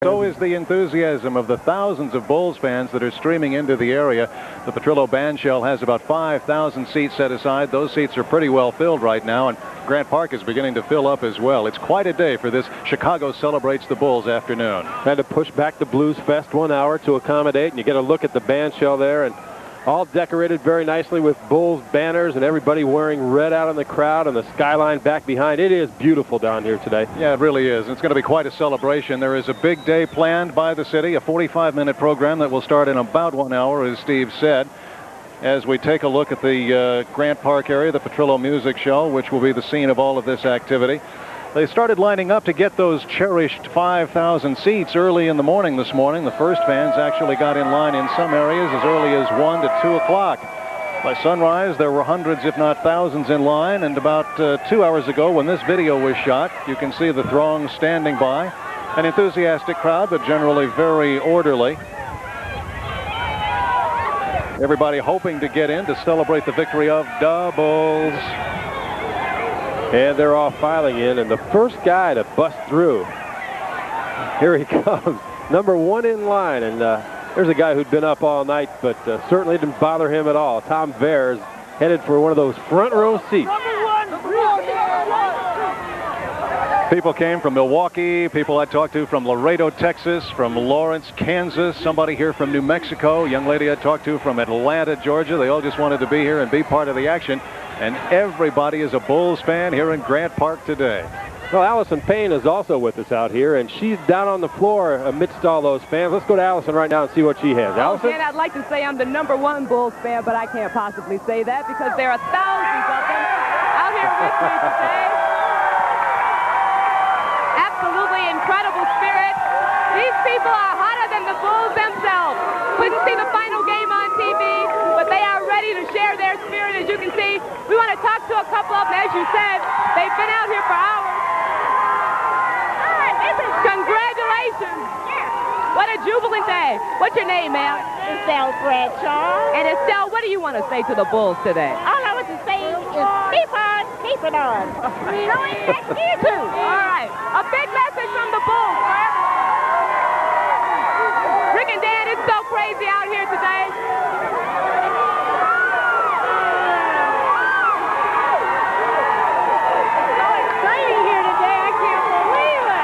So is the enthusiasm of the thousands of Bulls fans that are streaming into the area. The Petrillo Bandshell has about 5,000 seats set aside. Those seats are pretty well filled right now, and Grant Park is beginning to fill up as well. It's quite a day for this Chicago Celebrates the Bulls afternoon. Had to push back the Blues Fest 1 hour to accommodate, and you get a look at the bandshell there, and all decorated very nicely with Bulls banners and everybody wearing red out in the crowd and the skyline back behind. It is beautiful down here today. Yeah, it really is. It's going to be quite a celebration. There is a big day planned by the city, a 45-minute program that will start in about 1 hour, as Steve said. As we take a look at the Grant Park area, the Petrillo Music Show, which will be the scene of all of this activity. They started lining up to get those cherished 5,000 seats early in the morning this morning. The first fans actually got in line in some areas as early as 1 to 2 o'clock. By sunrise, there were hundreds, if not thousands, in line. And about 2 hours ago, when this video was shot, you can see the throng standing by. An enthusiastic crowd, but generally very orderly. Everybody hoping to get in to celebrate the victory of the Bulls. And they're all filing in, and the first guy to bust through. Here he comes, number 1 in line, and there's a guy who'd been up all night, but certainly didn't bother him at all. Tom Vares headed for one of those front row seats. People came from Milwaukee, people I talked to from Laredo, Texas, from Lawrence, Kansas, somebody here from New Mexico, young lady I talked to from Atlanta, Georgia. They all just wanted to be here and be part of the action. And everybody is a Bulls fan here in Grant Park today. Well, Allison Payne is also with us out here, and she's down on the floor amidst all those fans. Let's go to Allison right now and see what she has. Allison? And I'd like to say I'm the #1 Bulls fan, but I can't possibly say that because there are thousands of them out here with me today. Absolutely incredible spirit. These people are hotter than the Bulls themselves. Couldn't see the final game on TV, but they are ready to share their spirit. As you can see, we want to talk to a couple of them. As you said, they've been out here for hours. Congratulations. What a jubilant day. What's your name, ma'am? Estelle Bradshaw. And Estelle, what do you want to say to the Bulls today? All I want to say is keep on, keep it on. Knowing next year, too. All right. A big message from the Bulls for everyone. Rick and Dan, it's so crazy out here today.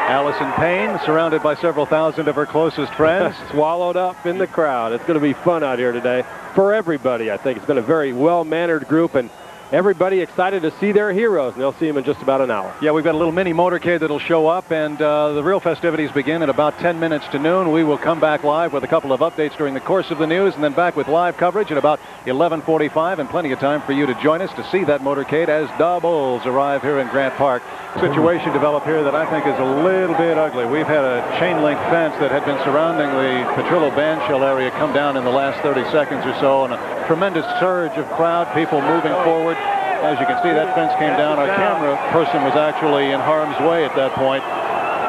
Allison Payne, surrounded by several thousand of her closest friends. Swallowed up in the crowd. It's going to be fun out here today for everybody. I think it's been a very well-mannered group, and everybody excited to see their heroes, and they'll see them in just about an hour. Yeah, we've got a little mini motorcade that'll show up, and the real festivities begin at about 10 minutes to noon. We will come back live with a couple of updates during the course of the news, and then back with live coverage at about 11:45, and plenty of time for you to join us to see that motorcade as the Bulls arrive here in Grant Park. Situation developed here that I think is a little bit ugly. We've had a chain-link fence that had been surrounding the Petrillo Bandshell area come down in the last 30 seconds or so, and a tremendous surge of crowd, people moving forward. As you can see, that fence came down. Our camera person was actually in harm's way at that point.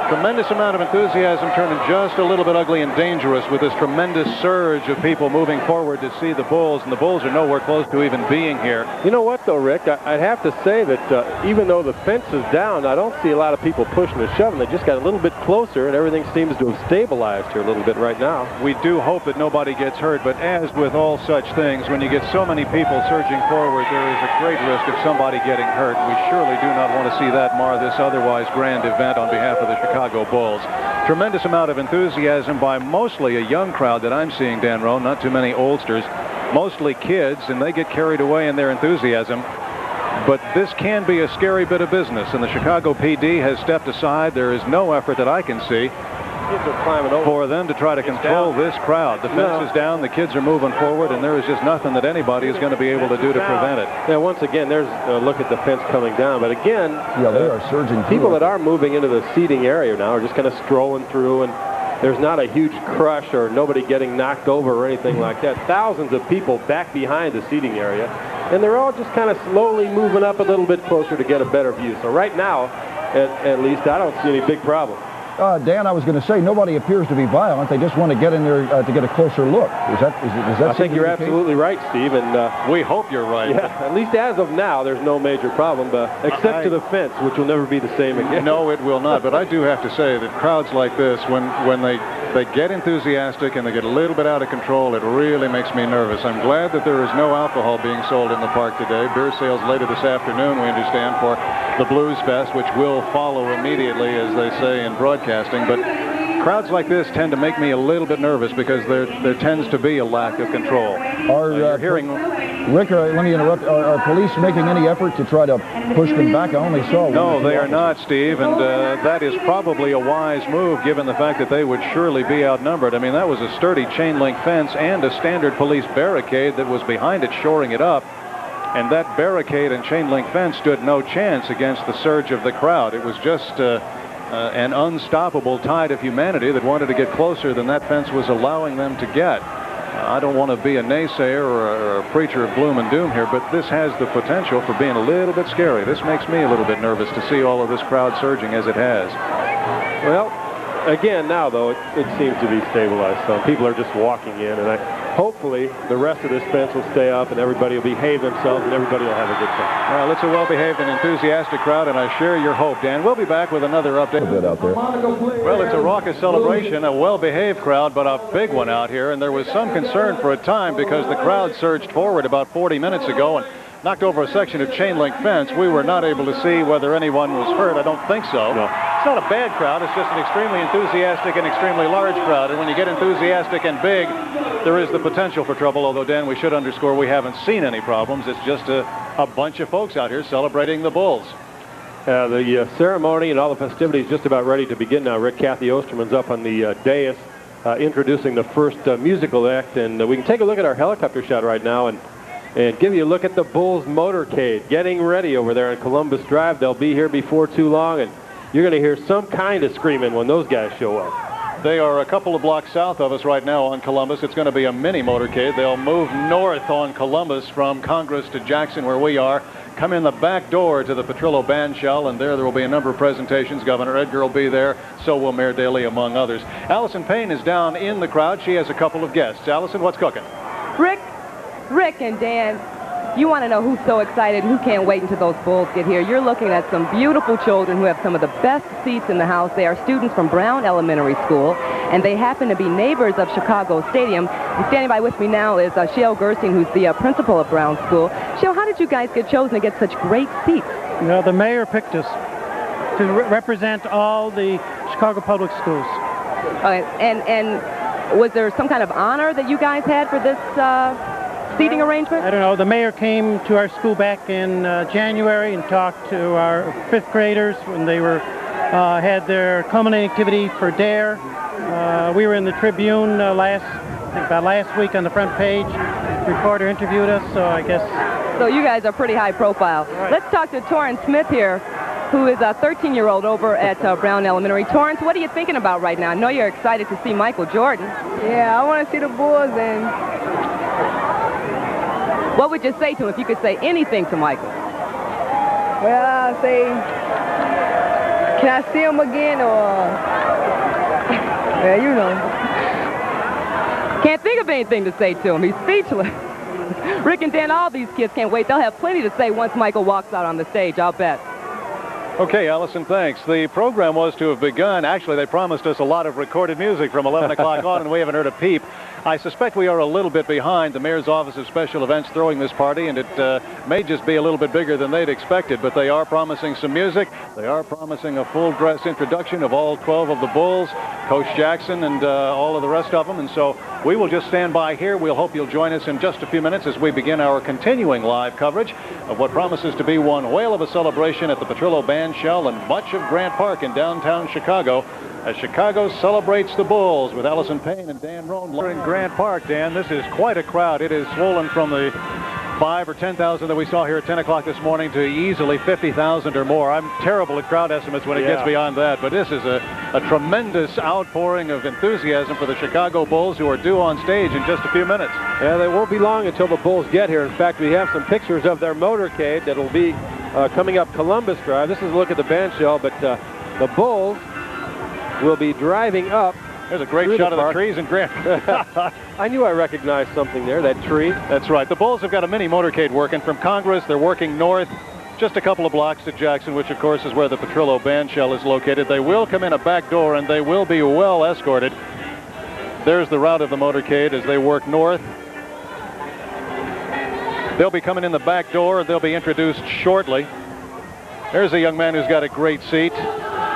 Tremendous amount of enthusiasm turning just a little bit ugly and dangerous with this tremendous surge of people moving forward to see the Bulls, and the Bulls are nowhere close to even being here. You know what, though, Rick? I'd have to say that even though the fence is down, I don't see a lot of people pushing and shoving. They just got a little bit closer, and everything seems to have stabilized here a little bit right now. We do hope that nobody gets hurt, but as with all such things, when you get so many people surging forward, there is a great risk of somebody getting hurt. We surely do not want to see that mar this otherwise grand event on behalf of the Chicago Bulls. Tremendous amount of enthusiasm by mostly a young crowd that I'm seeing, Dan Rowe, not too many oldsters, mostly kids, and they get carried away in their enthusiasm. But this can be a scary bit of business, and the Chicago PD has stepped aside. There is no effort that I can see for them to try to control this crowd. The fence is down, the kids are moving forward, and there is just nothing that anybody is going to be able to do to prevent it. Yeah, once again, there's a look at the fence coming down, but again, yeah, they are surging. People that are moving into the seating area now are just kind of strolling through, and there's not a huge crush or nobody getting knocked over or anything like that. Thousands of people back behind the seating area, and they're all just kind of slowly moving up a little bit closer to get a better view. So right now, at least, I don't see any big problem. Dan, I was going to say, nobody appears to be violent. They just want to get in there to get a closer look. Is that I think you're absolutely right, Steve, and we hope you're right. Yeah, at least as of now, there's no major problem, except to the fence, which will never be the same again. No, it will not. But I do have to say that crowds like this, when they get enthusiastic and they get a little bit out of control, it really makes me nervous. I'm glad that there is no alcohol being sold in the park today. Beer sales later this afternoon, we understand, for the Blues Fest, which will follow immediately, as they say in broadcasting. But crowds like this tend to make me a little bit nervous because there tends to be a lack of control. You're hearing... Rick, let me interrupt. Are police making any effort to try to push them back? I only saw one. No, they are not, Steve, and that is probably a wise move given the fact that they would surely be outnumbered. I mean, that was a sturdy chain link fence and a standard police barricade that was behind it, shoring it up. And that barricade and chain link fence stood no chance against the surge of the crowd. It was just an unstoppable tide of humanity that wanted to get closer than that fence was allowing them to get. I don't want to be a naysayer or a preacher of gloom and doom here, but this has the potential for being a little bit scary. This makes me a little bit nervous to see all of this crowd surging as it has. Well, again, now, though, it seems to be stabilized some. People are just walking in, and hopefully the rest of this fence will stay up and everybody will behave themselves and everybody will have a good time. Well, it's a well-behaved and enthusiastic crowd, and I share your hope, Dan. We'll be back with another update. A bit out there. Well, it's a raucous celebration, a well-behaved crowd, but a big one out here, and there was some concern for a time because the crowd surged forward about 40 minutes ago and knocked over a section of chain link fence. We were not able to see whether anyone was hurt. I don't think so. No. It's not a bad crowd. It's just an extremely enthusiastic and extremely large crowd. And when you get enthusiastic and big, there is the potential for trouble. Although, Dan, we should underscore we haven't seen any problems. It's just a bunch of folks out here celebrating the Bulls. The ceremony and all the festivities just about ready to begin now. Rick, Kathy Osterman's up on the dais introducing the first musical act. And we can take a look at our helicopter shot right now and give you a look at the Bulls motorcade getting ready over there on Columbus Drive. They'll be here before too long, and you're going to hear some kind of screaming when those guys show up. They are a couple of blocks south of us right now on Columbus. It's going to be a mini motorcade. They'll move north on Columbus from Congress to Jackson, where we are, come in the back door to the Petrillo Bandshell, and there will be a number of presentations. Governor Edgar will be there, so will Mayor Daley, among others. Allison Payne is down in the crowd. She has a couple of guests. Allison, what's cooking? Rick and Dan, you want to know who's so excited, who can't wait until those Bulls get here. You're looking at some beautiful children who have some of the best seats in the house. They are students from Brown Elementary School, and they happen to be neighbors of Chicago Stadium. And standing by with me now is Shale Gerstein, who's the principal of Brown School. Shale, how did you guys get chosen to get such great seats? You know, the mayor picked us to represent all the Chicago public schools. And was there some kind of honor that you guys had for this seating arrangement? I don't know. The mayor came to our school back in January and talked to our fifth graders when they had their culminating activity for DARE. We were in the Tribune about last week on the front page. The reporter interviewed us, so I guess. So you guys are pretty high profile. Right. Let's talk to Torrance Smith here, who is a 13-year-old over at Brown Elementary. Torrance, what are you thinking about right now? I know you're excited to see Michael Jordan. Yeah, I want to see the Bulls, and what would you say to him if you could say anything to Michael? well, I'll say, can I see him again, or, yeah, you know. Can't think of anything to say to him. He's speechless. Rick and Dan, all these kids can't wait. They'll have plenty to say once Michael walks out on the stage, I'll bet. Okay, Allison, thanks. The program was to have begun. Actually, they promised us a lot of recorded music from 11 o'clock on, and we haven't heard a peep. I suspect we are a little bit behind. The Mayor's Office of Special Events throwing this party, and it may just be a little bit bigger than they'd expected, but they are promising some music. They are promising a full-dress introduction of all 12 of the Bulls, Coach Jackson, and all of the rest of them, and so we will just stand by here. We'll hope you'll join us in just a few minutes as we begin our continuing live coverage of what promises to be one whale of a celebration at the Petrillo Bandshell and much of Grant Park in downtown Chicago, as Chicago celebrates the Bulls with Allison Payne and Dan Roan. We're in Grant Park, Dan. This is quite a crowd. It is swollen from the 5,000 or 10,000 that we saw here at 10 o'clock this morning to easily 50,000 or more. I'm terrible at crowd estimates when it gets beyond that, but this is a tremendous outpouring of enthusiasm for the Chicago Bulls, who are due on stage in just a few minutes. Yeah, they won't be long until the Bulls get here. In fact, we have some pictures of their motorcade that'll be coming up Columbus Drive. This is a look at the bandshell, but the Bulls will be driving up. There's a great shot of the trees in Grant. I knew I recognized something there, that tree. That's right. The Bulls have got a mini motorcade working from Congress. They're working north just a couple of blocks to Jackson, which of course is where the Petrillo bandshell is located. They will come in a back door and they will be well escorted. There's the route of the motorcade as they work north. They'll be coming in the back door. They'll be introduced shortly. There's a young man who's got a great seat.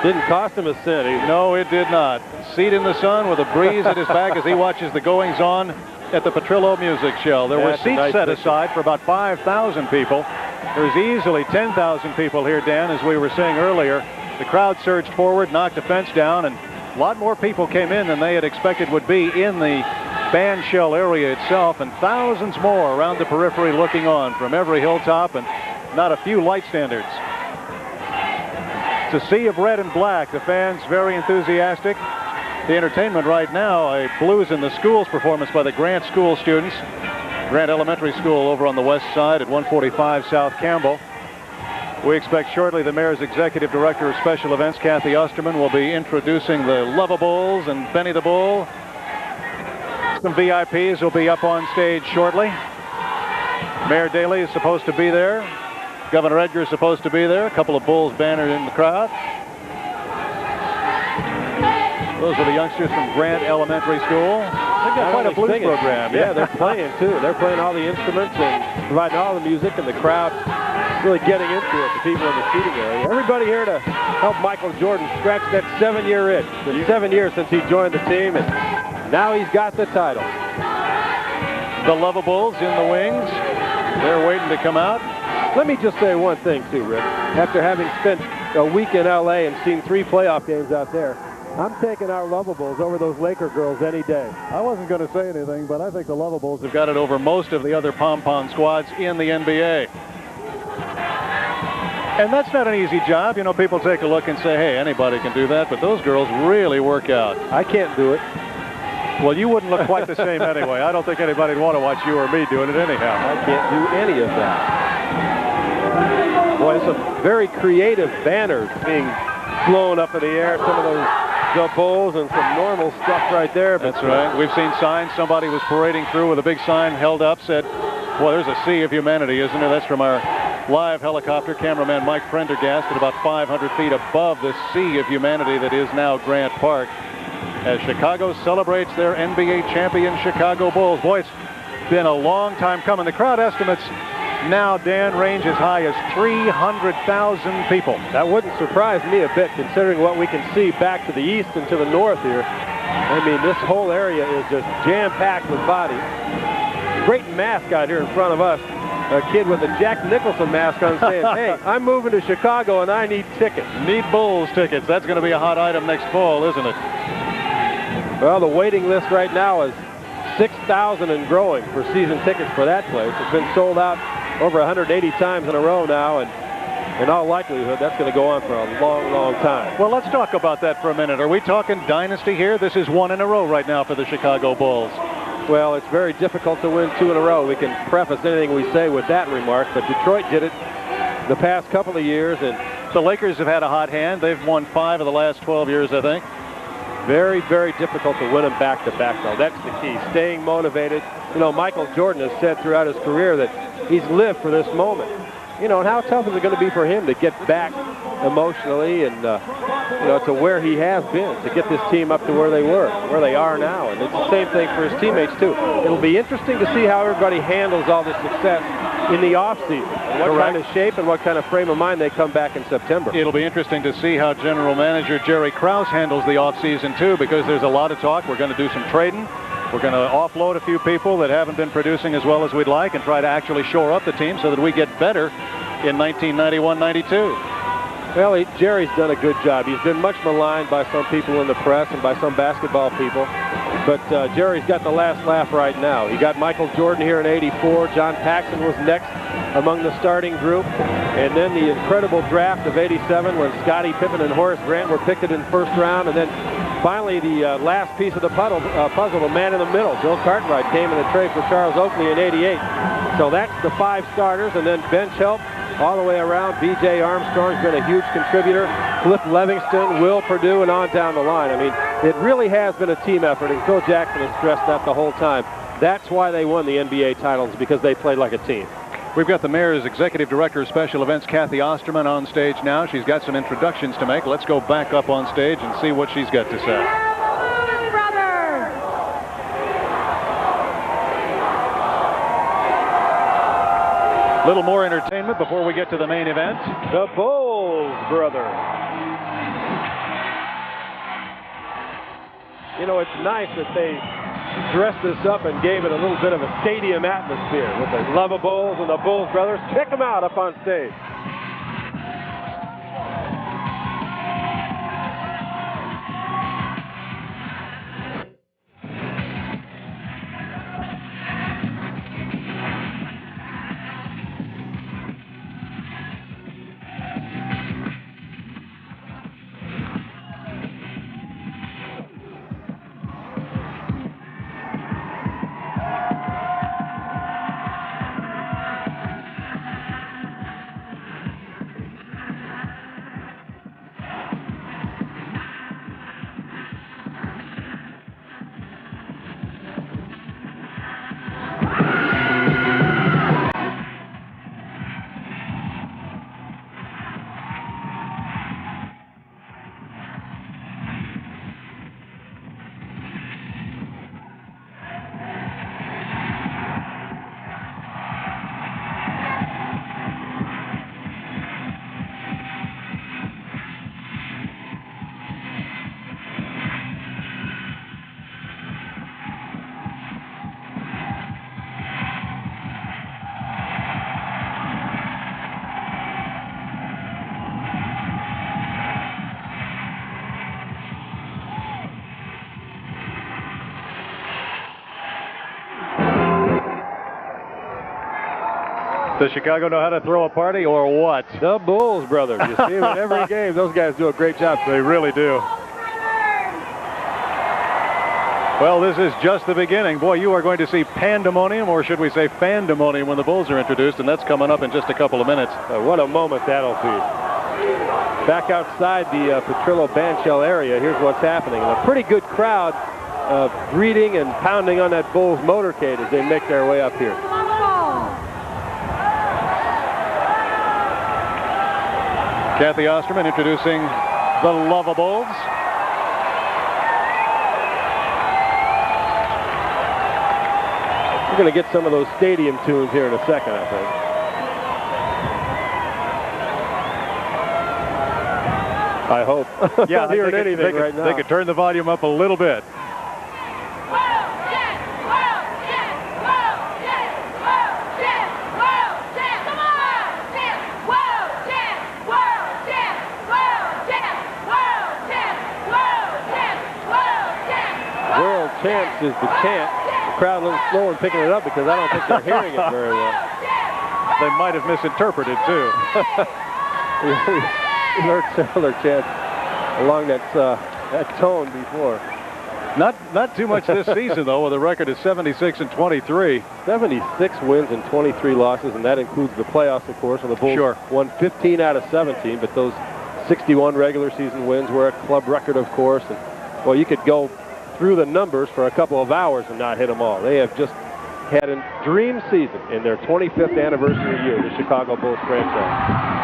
Didn't cost him a cent. No, it did not. Seat in the sun with a breeze at his back as he watches the goings-on at the Petrillo Music Show. There were seats set aside for about 5,000 people. There's easily 10,000 people here, Dan, as we were saying earlier. The crowd surged forward, knocked the fence down, and a lot more people came in than they had expected would be in the bandshell area itself, and thousands more around the periphery looking on from every hilltop and not a few light standards. It's a sea of red and black. The fans very enthusiastic. The entertainment right now, a Blues in the Schools performance by the Grant School students. Grant Elementary School over on the west side at 145 South Campbell. We expect shortly the Mayor's Executive Director of Special Events, Kathy Osterman, will be introducing the Lovables and Benny the Bull. Some VIPs will be up on stage shortly. Mayor Daley is supposed to be there. Governor Edgar is supposed to be there. A couple of Bulls banners in the crowd. Those are the youngsters from Grant Elementary School. They've got quite a blues program. Yeah, they're playing too. They're playing all the instruments and providing all the music, and the crowd really getting into it, the people in the seating area. Everybody here to help Michael Jordan scratch that 7-year itch. It's 7 years since he joined the team, and now he's got the title. The Lovables in the wings. They're waiting to come out. Let me just say one thing too, Rick. After having spent a week in L.A. and seen 3 playoff games out there, I'm taking our Lovables over those Laker girls any day. I wasn't going to say anything, but I think the Lovables have got it over most of the other pom-pom squads in the NBA. And that's not an easy job. You know, people take a look and say, hey, anybody can do that, but those girls really work out. I can't do it. Well, you wouldn't look quite the same anyway. I don't think anybody'd want to watch you or me doing it anyhow. I can't do any of that. Boy, some very creative banners being blown up in the air. Some of those Bulls and some normal stuff right there. That's right. We've seen signs. Somebody was parading through with a big sign held up, said, well, there's a sea of humanity, isn't there? That's from our live helicopter cameraman Mike Prendergast at about 500 feet above the sea of humanity that is now Grant Park as Chicago celebrates their NBA champion Chicago Bulls. Boy, it's been a long time coming. The crowd estimates now, Dan, range as high as 300,000 people. That wouldn't surprise me a bit, considering what we can see back to the east and to the north here. I mean, this whole area is just jam-packed with bodies. Great mascot here in front of us. A kid with a Jack Nicholson mask on saying, hey, I'm moving to Chicago and I need tickets. Need Bulls tickets. That's going to be a hot item next fall, isn't it? Well, the waiting list right now is 6,000 and growing for season tickets for that place. It's been sold out over 180 times in a row now, and in all likelihood, that's going to go on for a long, long time. Well, let's talk about that for a minute. Are we talking dynasty here? This is 1 in a row right now for the Chicago Bulls. Well, it's very difficult to win 2 in a row. We can preface anything we say with that remark, but Detroit did it the past couple of years, and the Lakers have had a hot hand. They've won 5 of the last 12 years, I think. Very, very difficult to win them back-to-back, though. That's the key, staying motivated. You know, Michael Jordan has said throughout his career that he's lived for this moment. You know, and how tough is it going to be for him to get back emotionally and, you know, to where he has been, to get this team up to where they were, where they are now. And it's the same thing for his teammates, too. It'll be interesting to see how everybody handles all this success in the offseason, and what kind of shape and what kind of frame of mind they come back in September. It'll be interesting to see how General Manager Jerry Krause handles the offseason, too, because there's a lot of talk. We're going to do some trading. We're going to offload a few people that haven't been producing as well as we'd like and try to actually shore up the team so that we get better in 1991-92. Well, Jerry's done a good job. He's been much maligned by some people in the press and by some basketball people. But Jerry's got the last laugh right now. He got Michael Jordan here in '84. John Paxson was next among the starting group. And then the incredible draft of '87 when Scottie Pippen and Horace Grant were picked in the first round. And then finally the last piece of the puzzle, the man in the middle, Bill Cartwright, came in the trade for Charles Oakley in '88. So that's the 5 starters. And then bench help all the way around. B.J. Armstrong's been a huge contributor. Cliff Livingston, Will Perdue, and on down the line. I mean, it really has been a team effort, and Phil Jackson has stressed that the whole time. That's why they won the NBA titles, because they played like a team. We've got the Mayor's Executive Director of Special Events, Kathy Osterman, on stage now. She's got some introductions to make. Let's go back up on stage and see what she's got to say. Little more entertainment before we get to the main event. The Bowles brothers. You know, it's nice that they dressed this up and gave it a little bit of a stadium atmosphere with the Lovables and the Bowles brothers. Check them out up on stage. Does Chicago know how to throw a party or what? The Bowles brothers. You see them in every game. Those guys do a great job. They really do. Well, this is just the beginning. Boy, you are going to see pandemonium, or should we say fandemonium, when the Bulls are introduced, and that's coming up in just a couple of minutes. What a moment that'll be. Back outside the Petrillo Bandshell area, here's what's happening. A pretty good crowd greeting and pounding on that Bulls motorcade as they make their way up here. Kathy Osterman introducing the Lovables. We're going to get some of those stadium tunes here in a second, I think. I hope. Yeah, not hearing anything right now. They could turn the volume up a little bit. Chance is the chant. The crowd a little slow in picking it up because I don't think they're hearing it very well. They might have misinterpreted too. We heard several chants along that tone before. Not too much this season though, with a record of 76-23. 76 wins and 23 losses, and that includes the playoffs, of course. And the Bulls won 15 out of 17, but those 61 regular season wins were a club record, of course. And well, you could go through the numbers for a couple of hours and not hit them all. They have just had a dream season in their 25th anniversary year, the Chicago Bulls franchise.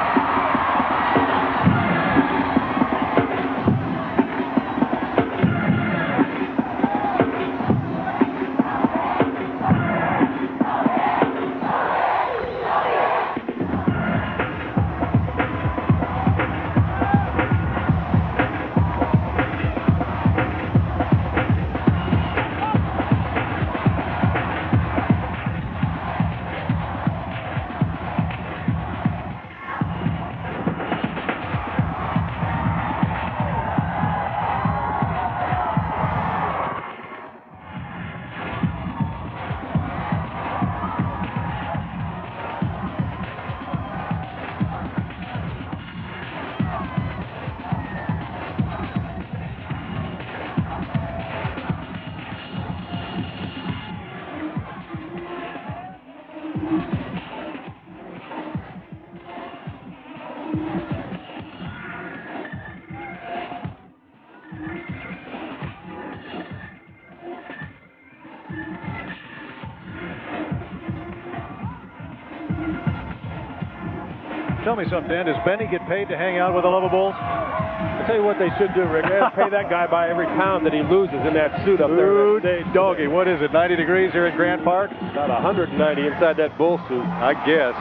Tell me something, Dan. Does Benny get paid to hang out with the Lovables? I'll tell you what they should do, Rick. They pay that guy by every pound that he loses in that suit up there. Ooh, doggy, what is it, 90 degrees here at Grant Park? About 190 inside that bull suit. I guess.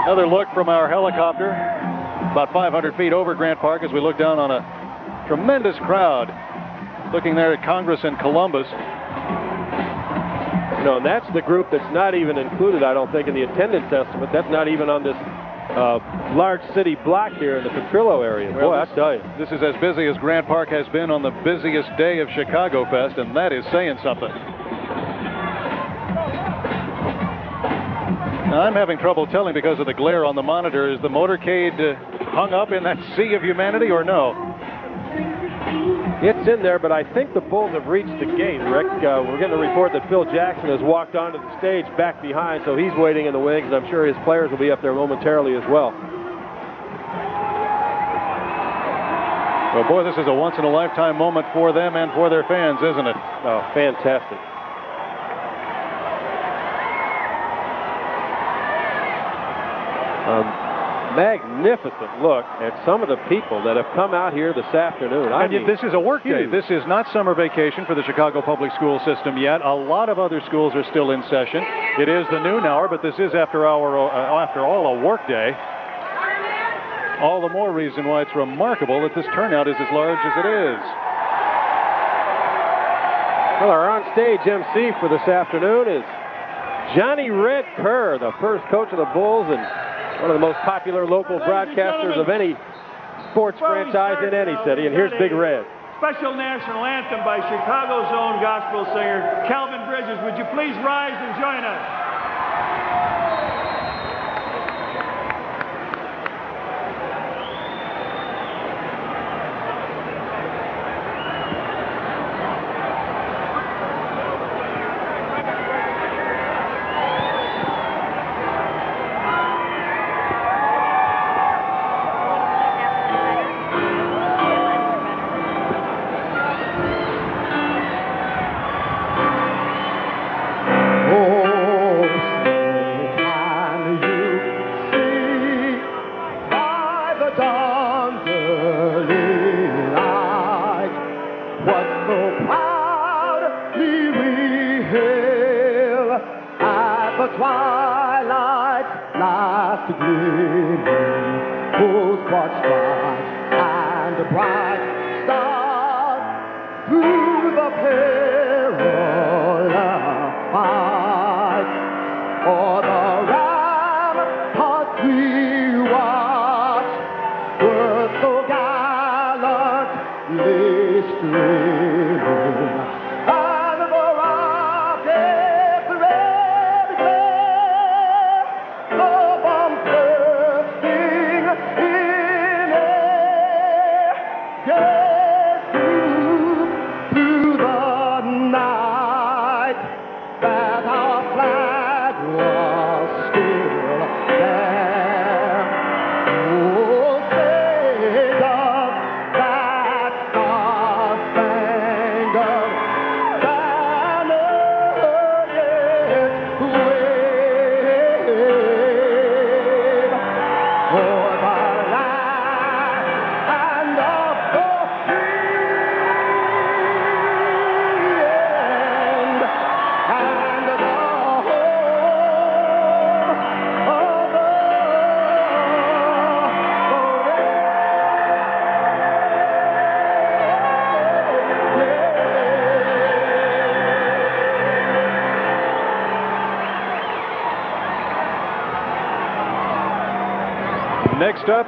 Another look from our helicopter, about 500 feet over Grant Park, as we look down on a tremendous crowd looking there at Congress in Columbus. You know, and that's the group that's not even included, I don't think, in the attendance estimate. That's not even on this large city block here in the Petrillo area. Well, boy, I tell you. This is as busy as Grant Park has been on the busiest day of Chicago Fest, and that is saying something. Now, I'm having trouble telling because of the glare on the monitor. Is the motorcade hung up in that sea of humanity or no? It's in there, but I think the Bulls have reached the gate, Rick. We're getting a report that Phil Jackson has walked onto the stage back behind, so he's waiting in the wings, and I'm sure his players will be up there momentarily as well. Well, boy, this is a once-in-a-lifetime moment for them and for their fans, isn't it? Oh, fantastic. Magnificent look at some of the people that have come out here this afternoon. This is a work day. This is not summer vacation for the Chicago public school system yet. A lot of other schools are still in session. It is the noon hour, but this is after all a work day. All the more reason why it's remarkable that this turnout is as large as it is. Well, our on-stage MC for this afternoon is Johnny Red Kerr, the first coach of the Bulls and one of the most popular local broadcasters of any sports franchise in any city. And here's Big Red. Special national anthem by Chicago's own gospel singer, Calvin Bridges. Would you please rise and join us? Next up,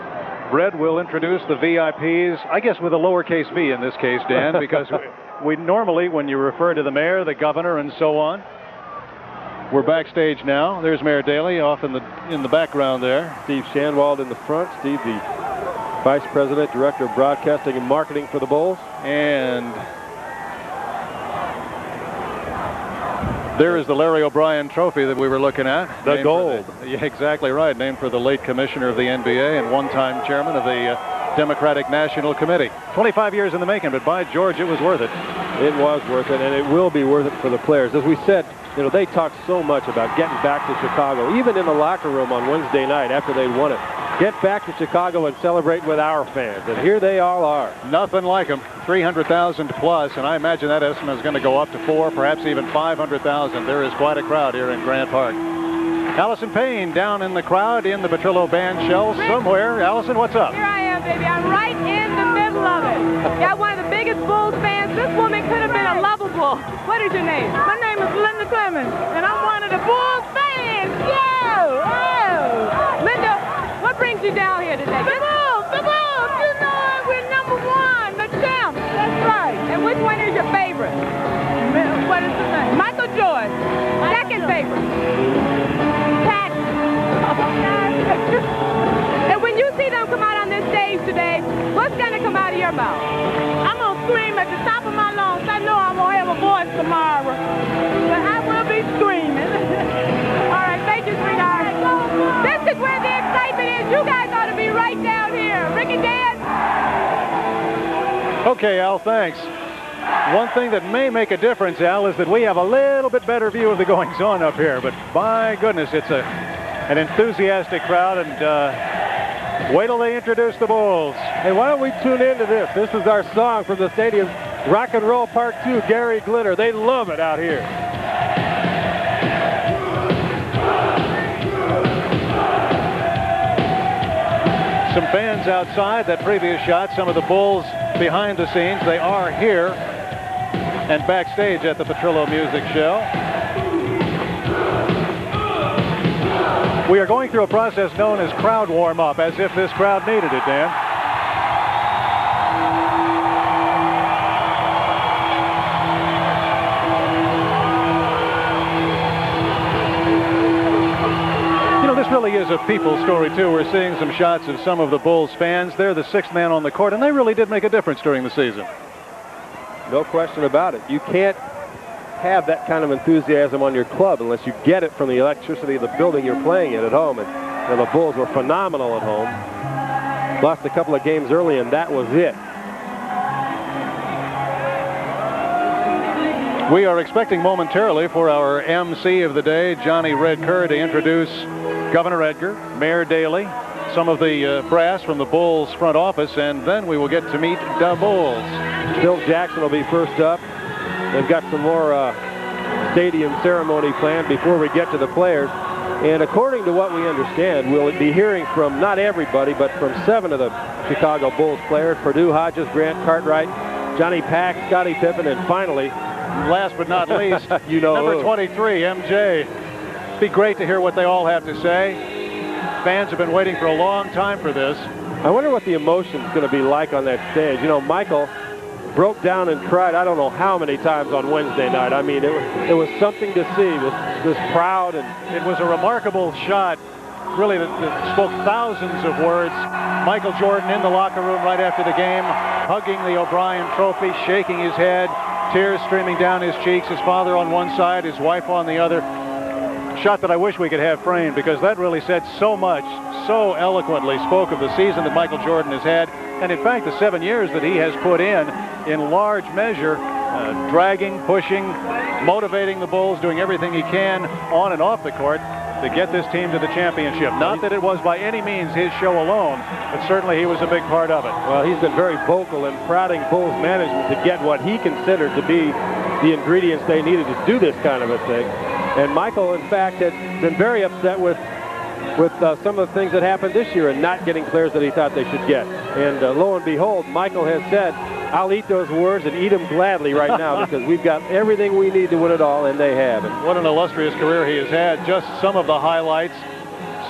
Red will introduce the VIPs, I guess with a lowercase v in this case, Dan, because we normally, when you refer to the mayor, the governor, and so on, we're backstage now. There's Mayor Daley off in the background there. Steve Shanwald in the front. Steve, the Vice President, Director of Broadcasting and Marketing for the Bulls. And there is the Larry O'Brien trophy that we were looking at. The gold. Yeah, exactly right. Named for the late commissioner of the NBA and one-time chairman of the Democratic National Committee. 25 years in the making, but by George, it was worth it. It was worth it, and it will be worth it for the players. As we said, You know, they talked so much about getting back to Chicago, even in the locker room on Wednesday night after they won it. Get back to Chicago and celebrate with our fans. And here they all are. Nothing like them. 300,000 plus, and I imagine that estimate is going to go up to 4, perhaps even 500,000. There is quite a crowd here in Grant Park. Allison Payne down in the crowd in the Petrillo band shell somewhere. Allison, what's up? Here I am, baby. I'm right in the middle of it. Got one of the biggest Bulls fans. This woman could have been a lovable. What is your name? My name is Linda Clemens, and I'm one of the Bulls fans. Yo! Oh! Linda, what brings you down here today? The Bulls! The Bulls! You know we're number one, the champs. That's right. And which one is your favorite? What is his name? Michael Jordan. Second favorite. Pat. And when you see them come out on this stage today, what's going to come out of your mouth? I'm going to scream at the top of my lungs. I know I'm going to have a voice tomorrow, but I will be screaming. All right, thank you, sweetheart. This is where the excitement is. You guys ought to be right down here. Ricky Dan. Okay, Al, thanks. One thing that may make a difference, Al, is that we have a little bit better view of the goings-on up here. But my goodness, it's an enthusiastic crowd, and wait till they introduce the Bulls. Hey, why don't we tune into this? This is our song from the stadium, Rock and Roll Part 2, Gary Glitter. They love it out here. Some fans outside that previous shot, some of the Bulls behind the scenes. They are here and backstage at the Petrillo Music Show. We are going through a process known as crowd warm-up, as if this crowd needed it, Dan. You know, this really is a people story, too. We're seeing some shots of some of the Bulls fans. They're the sixth man on the court, and they really did make a difference during the season. No question about it. You can't have that kind of enthusiasm on your club unless you get it from the electricity of the building you're playing in at home. And you know, the Bulls were phenomenal at home. Lost a couple of games early, and that was it. We are expecting momentarily for our MC of the day, Johnny Red Kerr, to introduce Governor Edgar, Mayor Daley, some of the brass from the Bulls front office, and then we will get to meet the Bulls. Bill Jackson will be first up. They've got some more stadium ceremony planned before we get to the players. And according to what we understand, we'll be hearing from not everybody, but from 7 of the Chicago Bulls players: Purdue, Hodges, Grant, Cartwright, Johnny Pack, Scottie Pippen, and finally, last but not least, you know, number 23, MJ. It'd be great to hear what they all have to say. Fans have been waiting for a long time for this. I wonder what the emotion's going to be like on that stage. You know, Michael broke down and cried I don't know how many times on Wednesday night. I mean, it was something to see, this crowd, and it was a remarkable shot, really, that spoke thousands of words. Michael Jordan in the locker room right after the game, hugging the O'Brien trophy, shaking his head, tears streaming down his cheeks, his father on one side, his wife on the other. Shot that I wish we could have framed, because that really said so much, so eloquently spoke of the season that Michael Jordan has had, and in fact the 7 years that he has put in large measure, dragging, pushing, motivating the Bulls, doing everything he can on and off the court to get this team to the championship. Not that it was by any means his show alone, but certainly he was a big part of it. Well, he's been very vocal in prodding Bulls management to get what he considered to be the ingredients they needed to do this kind of a thing. And Michael, in fact, had been very upset with some of the things that happened this year and not getting players that he thought they should get. And lo and behold, Michael has said, I'll eat those words and eat them gladly right now, because we've got everything we need to win it all, and they have. And what an illustrious career he has had. Just some of the highlights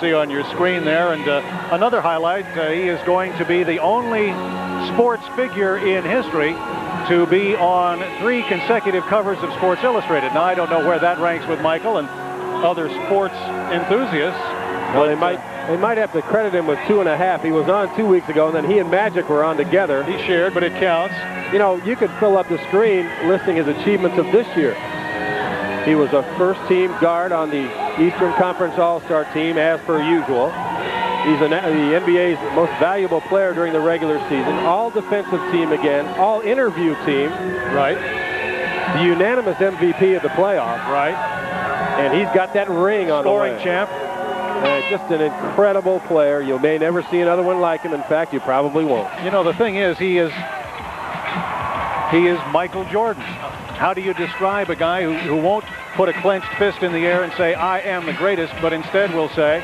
see on your screen there. And another highlight, he is going to be the only sports figure in history to be on 3 consecutive covers of Sports Illustrated. Now, I don't know where that ranks with Michael and other sports enthusiasts. Well, they might have to credit him with 2.5. He was on 2 weeks ago, and then he and Magic were on together. He shared, but it counts. You know, you could fill up the screen listing his achievements of this year. He was a first-team guard on the Eastern Conference All-Star team, as per usual. He's the NBA's most valuable player during the regular season. All-defensive team again. All-interview team. Right. The unanimous MVP of the playoffs. Right. And he's got that ring on the way. Scoring champ. Just an incredible player. You may never see another one like him. In fact, you probably won't. You know, the thing is, he is Michael Jordan. How do you describe a guy who won't put a clenched fist in the air and say, I am the greatest, but instead will say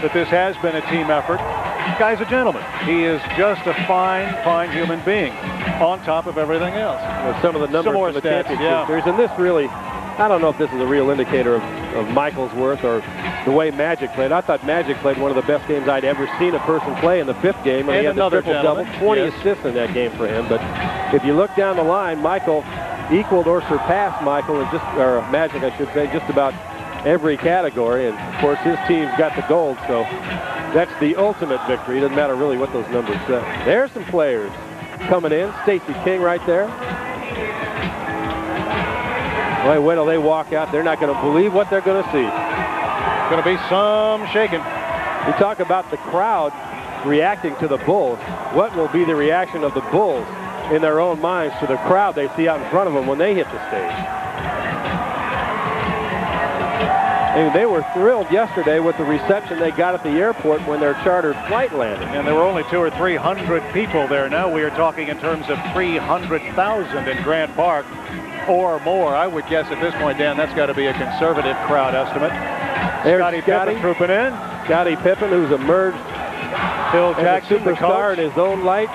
that this has been a team effort? This guy's a gentleman. He is just a fine, fine human being on top of everything else. Well, some of the numbers from the championship series, and this really, I don't know if this is a real indicator of Michael's worth or the way Magic played. I thought Magic played one of the best games I'd ever seen a person play in the 5th game. And he had the triple-double, 20 assists in that game for him. But if you look down the line, Michael equaled or surpassed Michael in or Magic, I should say, just about every category. And, of course, his team's got the gold, so that's the ultimate victory. It doesn't matter really what those numbers say. There's some players coming in. Stacey King right there. Boy, wait till they walk out. They're not going to believe what they're going to see. Going to be some shaking. We talk about the crowd reacting to the Bulls. What will be the reaction of the Bulls in their own minds to the crowd they see out in front of them when they hit the stage? And they were thrilled yesterday with the reception they got at the airport when their chartered flight landed. And there were only 200 or 300 people there. Now we are talking in terms of 300,000 in Grant Park or more. I would guess at this point, Dan, that's got to be a conservative crowd estimate. There's Scottie Pippen trooping in. Scottie Pippen, who's emerged Phil Jackson, the superstar in his own light.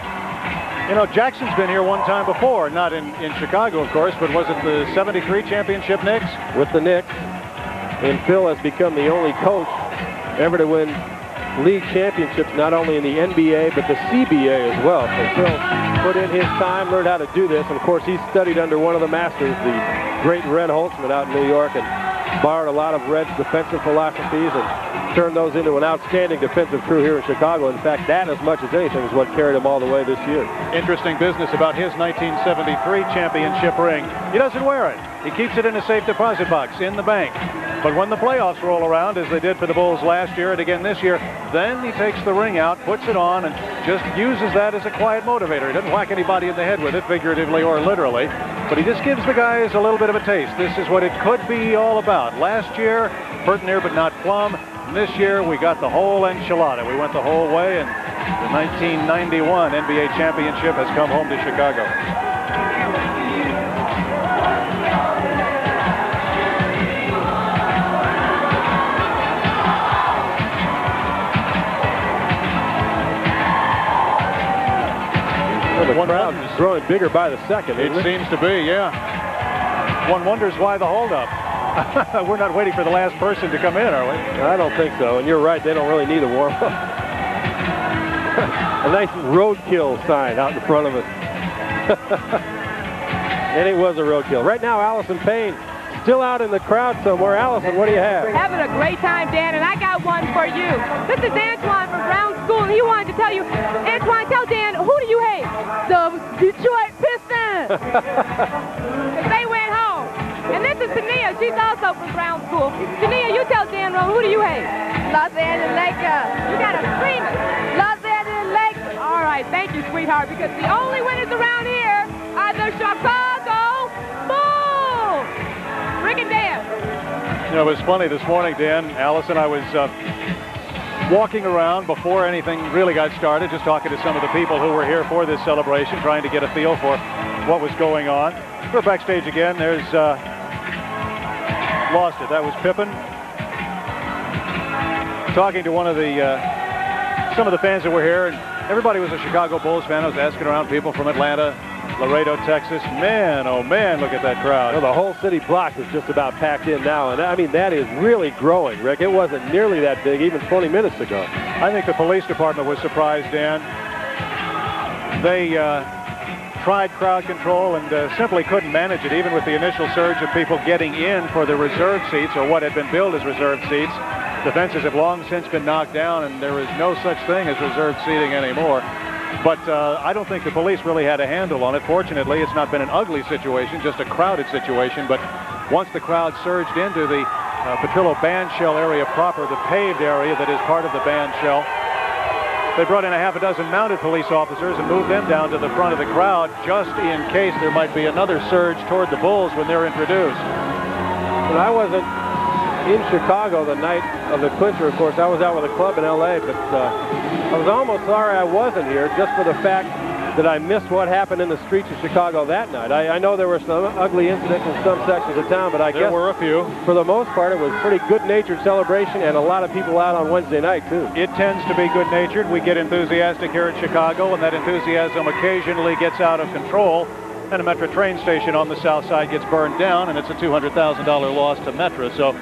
You know, Jackson's been here one time before, not in Chicago, of course, but was it the '73 championship Knicks? With the Knicks. And Phil has become the only coach ever to win league championships, not only in the NBA, but the CBA as well. So Phil put in his time, learned how to do this. And, of course, he studied under one of the masters, the great Red Holtzman out in New York, and borrowed a lot of Red's defensive philosophies and turned those into an outstanding defensive crew here in Chicago. In fact, that as much as anything is what carried him all the way this year. Interesting business about his 1973 championship ring. He doesn't wear it. He keeps it in a safe deposit box in the bank. But when the playoffs roll around, as they did for the Bulls last year and again this year, then he takes the ring out, puts it on, and just uses that as a quiet motivator. He doesn't whack anybody in the head with it, figuratively or literally, but he just gives the guys a little bit of a taste. This is what it could be all about. Last year, hurt near but not plumb. And this year, we got the whole enchilada. We went the whole way, and the 1991 NBA championship has come home to Chicago. The crowd is growing bigger by the second. It seems to be, yeah. One wonders why the holdup. We're not waiting for the last person to come in, are we? I don't think so. And you're right, they don't really need a warm-up. A nice roadkill sign out in front of us. And it was a roadkill. Right now, Allison Payne still out in the crowd somewhere. Allison, what do you have? Having a great time, Dan, and I got one for you. This is Antoine from Brown School, and he wanted to tell you, Antoine, tell Dan, who do you hate? The Detroit Pistons. They went home. And this is Tania. She's also from Brown School. Tania, you tell Dan Roan, who do you hate? Los Angeles Lakers. You got to scream it. Los Angeles Lakers. All right, thank you, sweetheart, because the only winners around here are the Chicago Bulls. Rick and Dan. You know, it was funny this morning, Dan. Allison, I was walking around before anything really got started, just talking to some of the people who were here for this celebration, trying to get a feel for what was going on. We're backstage again. There's lost it. That was Pippen talking to one of the some of the fans that were here, and everybody was a Chicago Bulls fan. I was asking around people from Atlanta, Laredo, Texas. Man, oh man, look at that crowd. Well, the whole city block is just about packed in now, and I mean, that is really growing, Rick. It wasn't nearly that big even 20 minutes ago. I think the police department was surprised, Dan. They tried crowd control and simply couldn't manage it, even with the initial surge of people getting in for the reserve seats, or what had been billed as reserve seats. The fences have long since been knocked down, and there is no such thing as reserved seating anymore. But I don't think the police really had a handle on it. Fortunately, it's not been an ugly situation, just a crowded situation. But once the crowd surged into the Petrillo band shell area proper, the paved area that is part of the band shell, they brought in a half a dozen mounted police officers and moved them down to the front of the crowd just in case there might be another surge toward the Bulls when they're introduced. But I wasn't in Chicago the night of the clincher. Of course, I was out with a club in L.A., but I was almost sorry I wasn't here just for the fact that I missed what happened in the streets of Chicago that night. I know there were some ugly incidents in some sections of town, but I guess there were a few. For the most part, it was pretty good-natured celebration and a lot of people out on Wednesday night, too. It tends to be good-natured. We get enthusiastic here at Chicago, and that enthusiasm occasionally gets out of control, and a Metra train station on the south side gets burned down, and it's a $200,000 loss to Metra. So,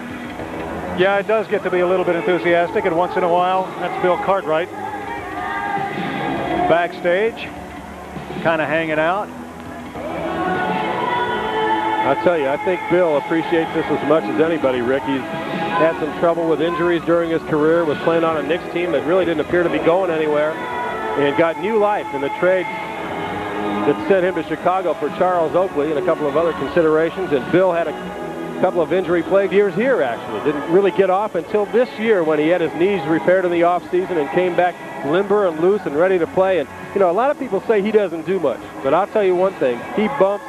yeah, it does get to be a little bit enthusiastic, and once in a while, that's Bill Cartwright backstage, kind of hanging out. I'll tell you, I think Bill appreciates this as much as anybody, Rick. He's had some trouble with injuries during his career, was playing on a Knicks team that really didn't appear to be going anywhere, and got new life in the trade that sent him to Chicago for Charles Oakley and a couple of other considerations. And Bill had a couple of injury-plagued years here, actually. Didn't really get off until this year when he had his knees repaired in the offseason and came back limber and loose and ready to play. And, you know, a lot of people say he doesn't do much, but I'll tell you one thing. He bumps,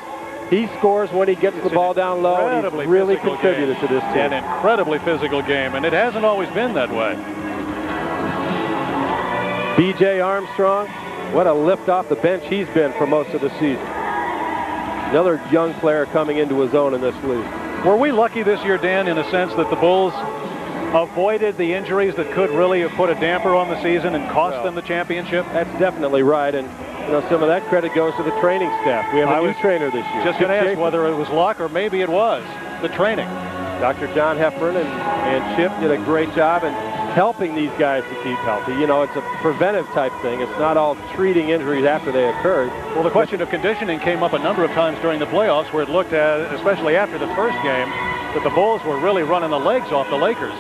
he scores when he gets the ball down low, and he's really contributed to this team. An incredibly physical game, and it hasn't always been that way. B.J. Armstrong, what a lift off the bench he's been for most of the season. Another young player coming into his own in this league. Were we lucky this year, Dan, in a sense that the Bulls avoided the injuries that could really have put a damper on the season and cost them the championship? That's definitely right, and you know, some of that credit goes to the training staff. We have a new trainer this year. Just going to ask whether it was luck or maybe it was the training. Dr. John Heffern and Chip did a great job in helping these guys to keep healthy. You know, it's a preventive type thing. It's not all treating injuries after they occurred. Well, the question of conditioning came up a number of times during the playoffs, where it looked at, especially after the first game, that the Bulls were really running the legs off the Lakers.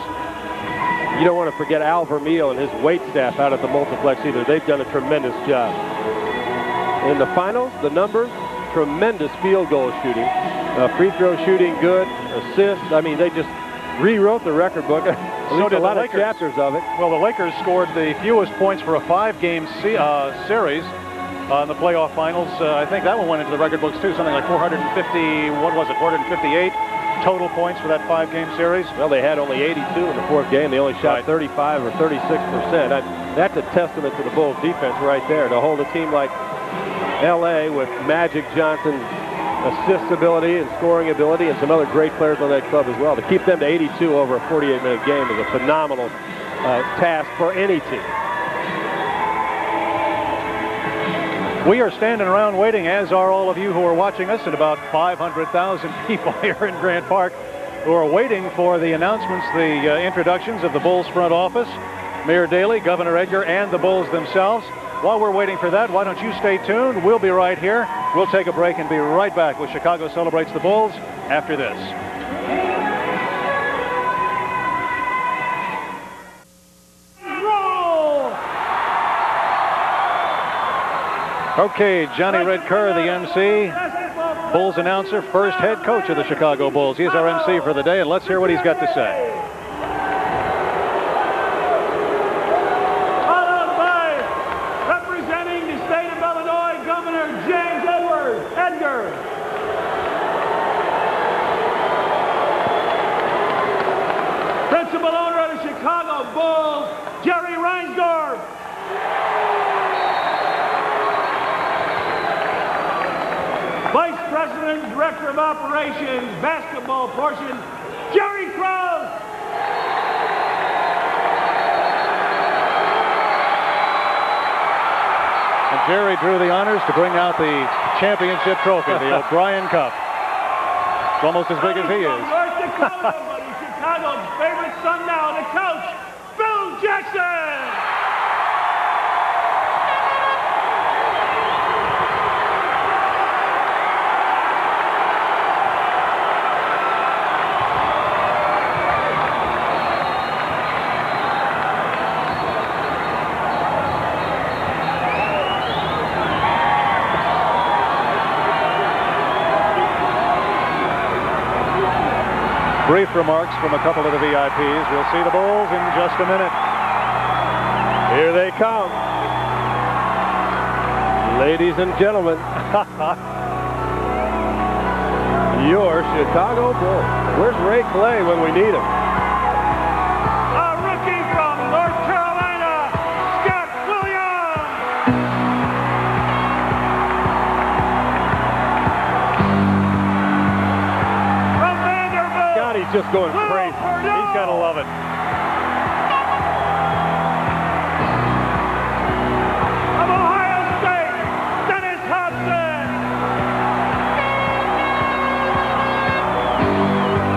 You don't want to forget Al Vermeil and his weight staff out at the multiplex either. They've done a tremendous job. In the finals, the numbers, tremendous field goal shooting. Free throw shooting good, assists. I mean, they just rewrote the record book. So did a lot the of chapters of it. Well, the Lakers scored the fewest points for a 5-game series in the playoff finals. I think that one went into the record books, too. Something like 450, what was it, 458 total points for that 5-game series. Well, they had only 82 in the fourth game. They only shot 35 or 36%. That's a testament to the Bulls defense right there, to hold a team like L.A. with Magic Johnson's assist ability and scoring ability and some other great players on that club as well. To keep them to 82 over a 48-minute game is a phenomenal task for any team. We are standing around waiting, as are all of you who are watching us, and about 500,000 people here in Grant Park who are waiting for the announcements, the introductions of the Bulls front office, Mayor Daley, Governor Edgar, and the Bulls themselves. While we're waiting for that, why don't you stay tuned? We'll be right here. We'll take a break and be right back with Chicago Celebrates the Bulls after this. Okay, Johnny Red Kerr, the MC, Bulls announcer, first head coach of the Chicago Bulls. He's our MC for the day, and let's hear what he's got to say. Followed by representing the state of Illinois, Governor James Edgar. Principal owner of the Chicago Bulls, Jerry Reinsdorf. Vice President, Director of Operations, basketball portion, Jerry Krause. And Jerry drew the honors to bring out the championship trophy, the O'Brien Cup. It's almost as big as he is. North Dakota, but he's Chicago's favorite son now, the coach, Phil Jackson. Brief remarks from a couple of the VIPs. We'll see the Bulls in just a minute. Here they come. Ladies and gentlemen, your Chicago Bulls. Where's Ray Clay when we need him? just going crazy. He's got to love it. Of Ohio State, Dennis Hobson.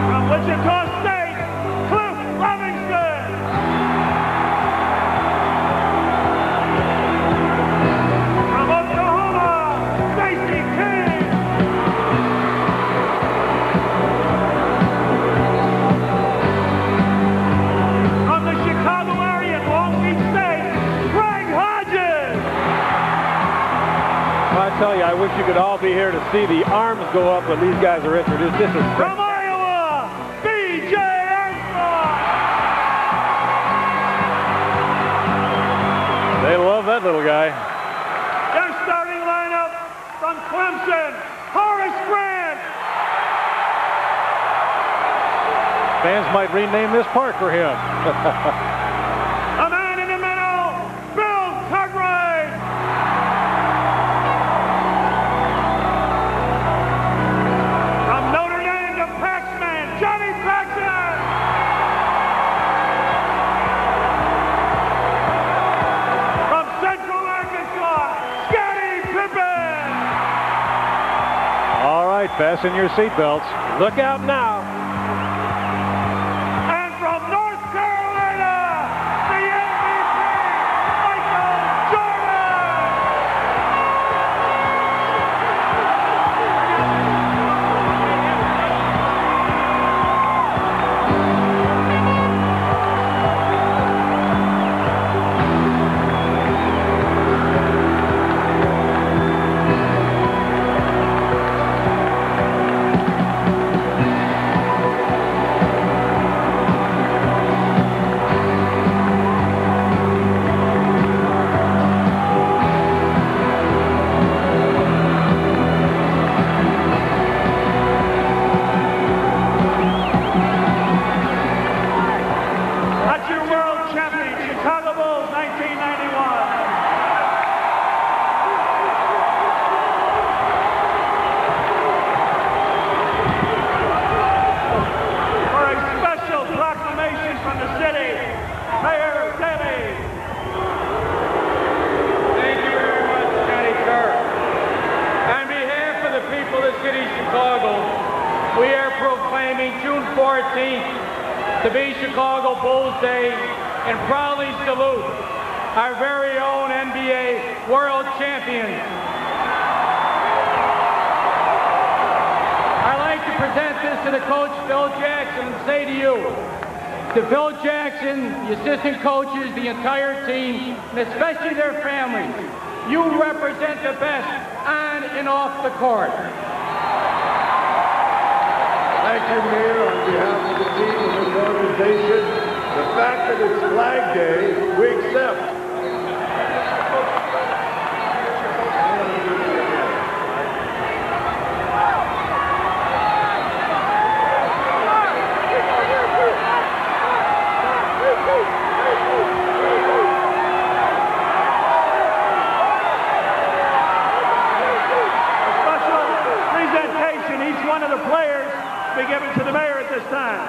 From Wichita State, Cliff Livingston. From Oklahoma, Stacey King. From the Chicago area, Long Beach State, Greg Hodges. I tell you, I wish you could all be here to see the arms go up when these guys are introduced. This is From Iowa, B.J. Armstrong. They love that little guy. Their starting lineup from Clemson, Horace Grant. Fans might rename this park for him. A man in the middle, Bill Cartwright. From Notre Dame to Paxman, Johnny Paxman. From Central Arkansas, Scottie Pippen. All right, fasten your seatbelts. Look out now. And from North Carolina, the MVP, Michael Jordan. That's your world champion, Chicago Bulls, 1991. For a special proclamation from the city, Mayor Daley. Thank you very much, Scotty Kerr. On behalf of the people of the city of Chicago, we are proclaiming June 14th to be Chicago Bulls Day and proudly salute our very own NBA world champions. I'd like to present this to the coach, Phil Jackson, and say to you, to Phil Jackson, the assistant coaches, the entire team, and especially their families, you represent the best on and off the court. Thank you, Mayor, on behalf of the team and this organization. The fact that it's Flag Day, we accept. Presentation, each one of the players be given to the mayor at this time.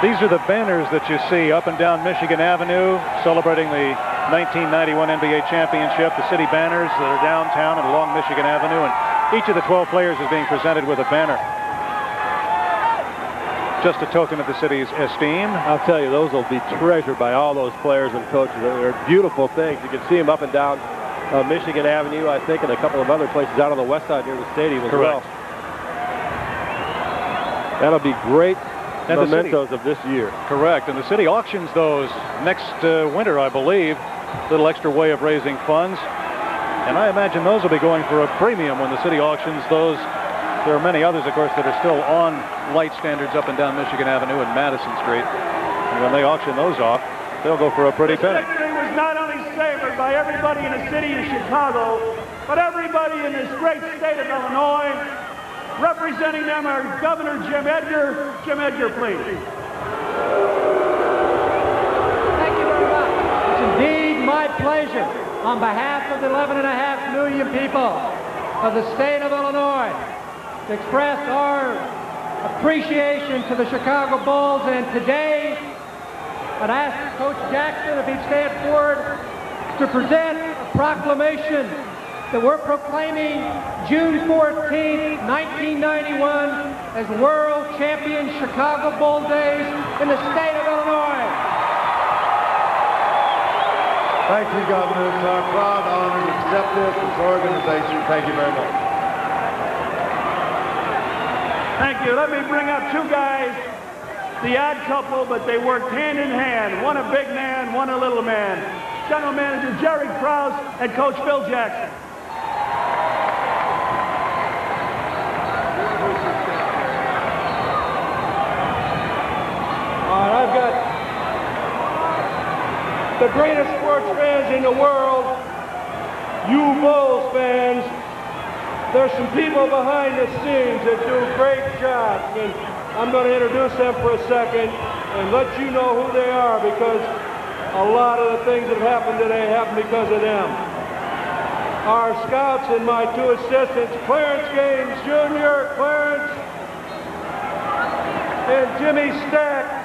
These are the banners that you see up and down Michigan Avenue celebrating the 1991 NBA championship. The city banners that are downtown and along Michigan Avenue, and each of the 12 players is being presented with a banner. Just a token of the city's esteem. I'll tell you, those will be treasured by all those players and coaches. They're beautiful things. You can see them up and down Michigan Avenue, I think, and a couple of other places out on the west side near the stadium as well. That'll be great mementos of this year. Correct, and the city auctions those next winter, I believe. Little extra way of raising funds. And I imagine those will be going for a premium when the city auctions those. There are many others, of course, that are still on light standards up and down Michigan Avenue and Madison Street. And when they auction those off, they'll go for a pretty penny. This victory was not only savored by everybody in the city of Chicago, but everybody in this great state of Illinois. Representing them are Governor Jim Edgar. Jim Edgar, please. Thank you very much. It's indeed my pleasure on behalf of the 11.5 million people of the state of Illinois, to express our appreciation to the Chicago Bulls. And today, I'd ask Coach Jackson if he'd stand forward to present a proclamation that we're proclaiming June 14th, 1991 as World Champion Chicago Bull Days in the state of Illinois. Thank you, Governor. It's our proud honor to accept this organization. Thank you very much. Thank you. Let me bring up two guys, the odd couple, but they worked hand in hand. One a big man, one a little man. General Manager Jerry Krause and Coach Phil Jackson. All right, I've got the greatest sports fans in the world, you Bulls fans. There's some people behind the scenes that do great jobs, and I'm going to introduce them for a second and let you know who they are, because a lot of the things that have happened today happened because of them. Our scouts and my two assistants, Clarence Gaines Jr., Clarence, and Jimmy Stack.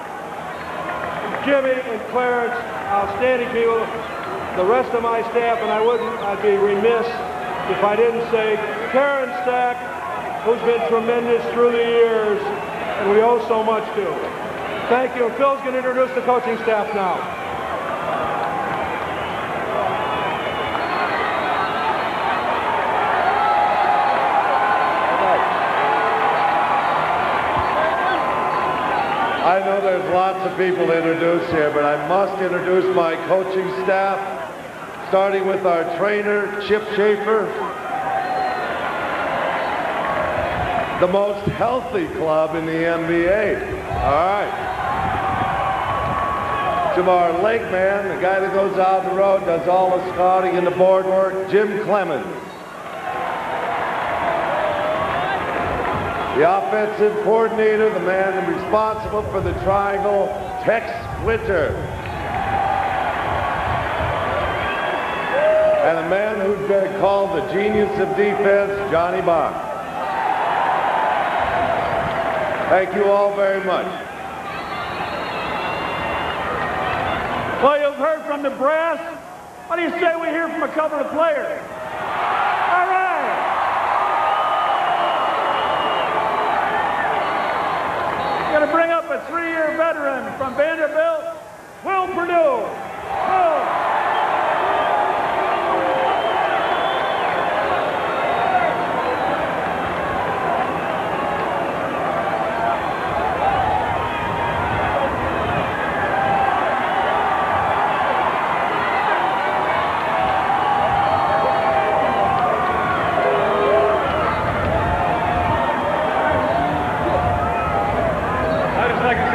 Jimmy and Clarence, outstanding people. The rest of my staff, and I'd be remiss if I didn't say Karen Stack, who's been tremendous through the years, and we owe so much to. Thank you. Phil's going to introduce the coaching staff now. I know there's lots of people to introduce here, but I must introduce my coaching staff, starting with our trainer, Chip Schaefer. The most healthy club in the NBA. All right. To our leg man, the guy that goes out on the road, does all the scouting and the board work, Jim Clemens. The offensive coordinator, the man responsible for the triangle, Tex Winter. And the man who's been called the genius of defense, Johnny Bach. Thank you all very much. Well, you've heard from the brass. What do you say we hear from a couple of players? All right. Going to bring up a 3-year veteran from Vanderbilt, Will Perdue. Will.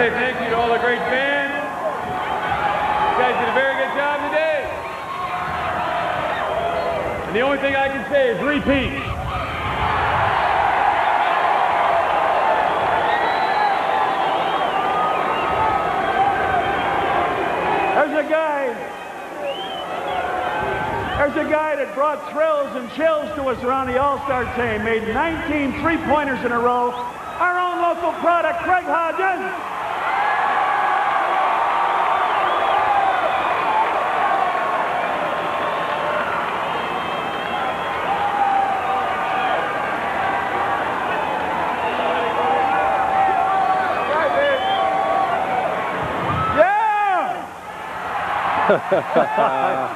Thank you to all the great fans. You guys did a very good job today. And the only thing I can say is repeat. There's a guy that brought thrills and chills to us around the All-Star team. Made 19 three-pointers in a row. Our own local product, Craig Hodges.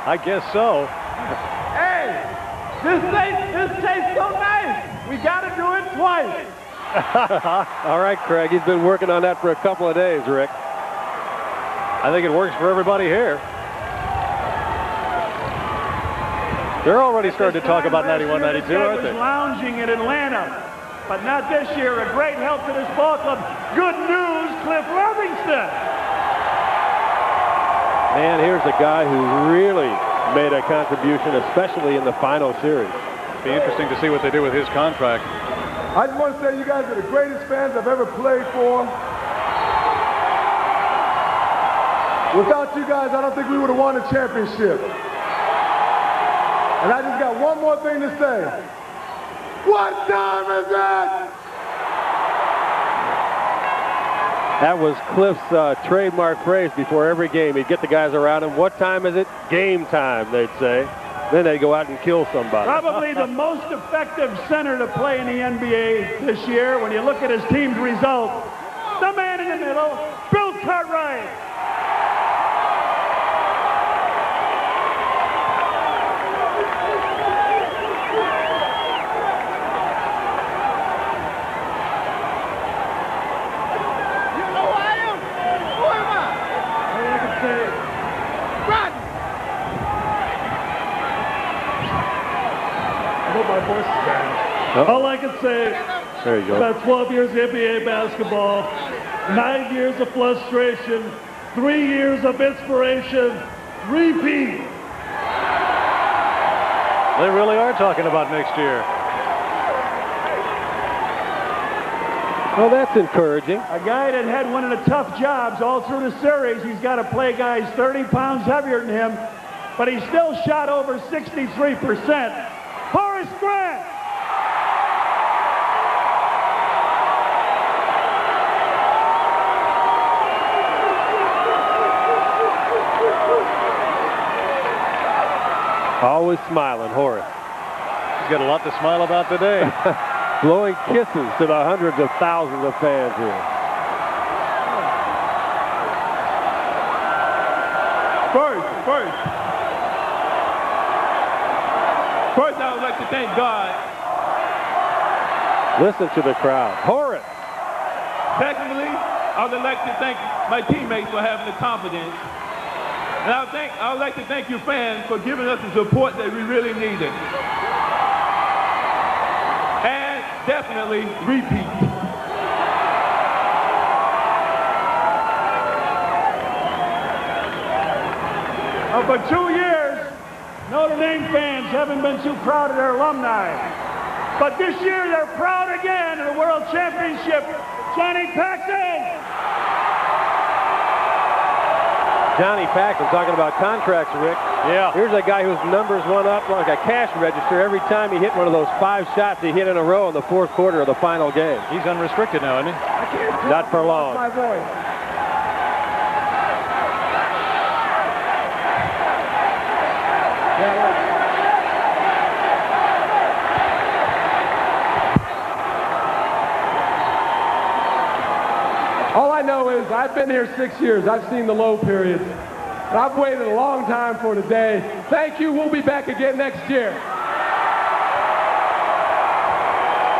I guess so. Hey, this tastes so nice. We got to do it twice. All right, Craig. He's been working on that for a couple of days, Rick. I think it works for everybody here. They're already starting to talk about 91, 92, aren't they? Lounging in Atlanta, but not this year. A great help to this ball club. Good news, Cliff Livingston. Man, here's a guy who really made a contribution, especially in the final series. Be interesting to see what they do with his contract. I just want to say you guys are the greatest fans I've ever played for. Without you guys, I don't think we would have won a championship. And I just got one more thing to say. What time is it? That was Cliff's trademark phrase before every game. He'd get the guys around him. What time is it? Game time, they'd say. Then they'd go out and kill somebody. Probably the most effective center to play in the NBA this year when you look at his team's results. The man in the middle, Bill Cartwright. All I can say, there you go. About 12 years of NBA basketball, 9 years of frustration, 3 years of inspiration, repeat. They really are talking about next year. Well, that's encouraging. A guy that had one of the tough jobs all through the series. He's got to play guys 30 pounds heavier than him, but he still shot over 63%. Horace Grant. Always smiling, Horace. He's got a lot to smile about today. Blowing kisses to the hundreds of thousands of fans here. First, I would like to thank God. Listen to the crowd. Horace. Secondly, I would like to thank my teammates for having the confidence. And I would like to thank you fans for giving us the support that we really needed. And definitely repeat. For 2 years, Notre Dame fans haven't been too proud of their alumni. But this year they're proud again of the World Championship. Johnny Paxson. Johnny Paxson, talking about contracts, Rick. Yeah. Here's a guy whose numbers went up like a cash register every time he hit one of those 5 shots he hit in a row in the 4th quarter of the final game. He's unrestricted now, isn't he? I can't Not for long. my voice. All I know is I've been here 6 years. I've seen the low periods. And I've waited a long time for today. Thank you. We'll be back again next year.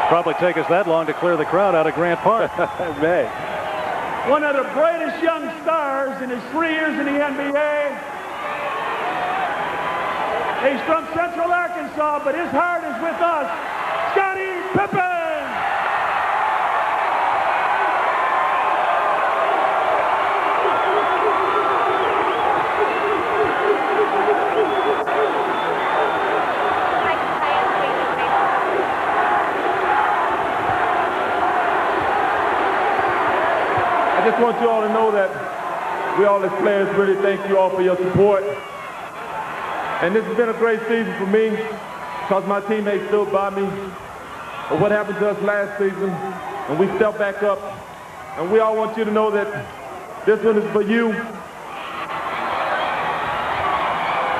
Probably take us that long to clear the crowd out of Grant Park. It may. One of the brightest young stars in his 3 years in the NBA. He's from Central Arkansas, but his heart is with us. Scottie Pippen. I just want you all to know that we all as players really thank you all for your support. And this has been a great season for me because my teammates stood by me. But what happened to us last season, and we stepped back up. And we all want you to know that this one is for you.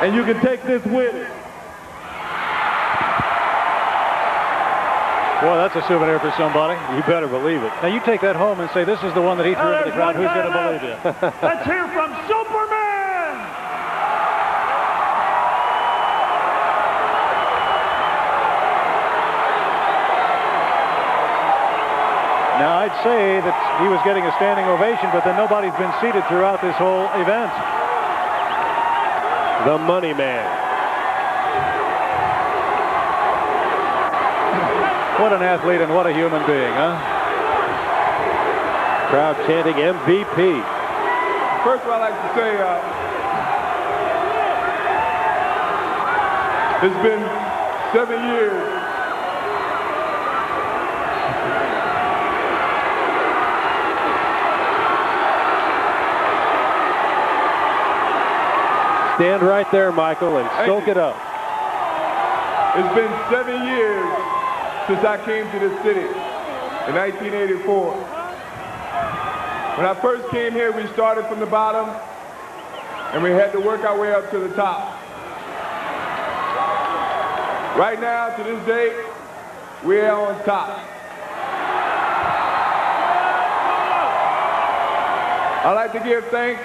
And you can take this with you. Boy, that's a souvenir for somebody. You better believe it. Now you take that home and say, this is the one that he threw into the crowd. Who's going to believe you? Let's hear from Superman! Now, I'd say that he was getting a standing ovation, but then nobody's been seated throughout this whole event. The money man. What an athlete and what a human being, huh? Crowd chanting MVP. First of all, I'd like to say it's been 7 years. Stand right there, Michael, and soak it up. It's been 7 years since I came to this city in 1984. When I first came here, we started from the bottom, and we had to work our way up to the top. Right now, to this day, we are on top. I'd like to give thanks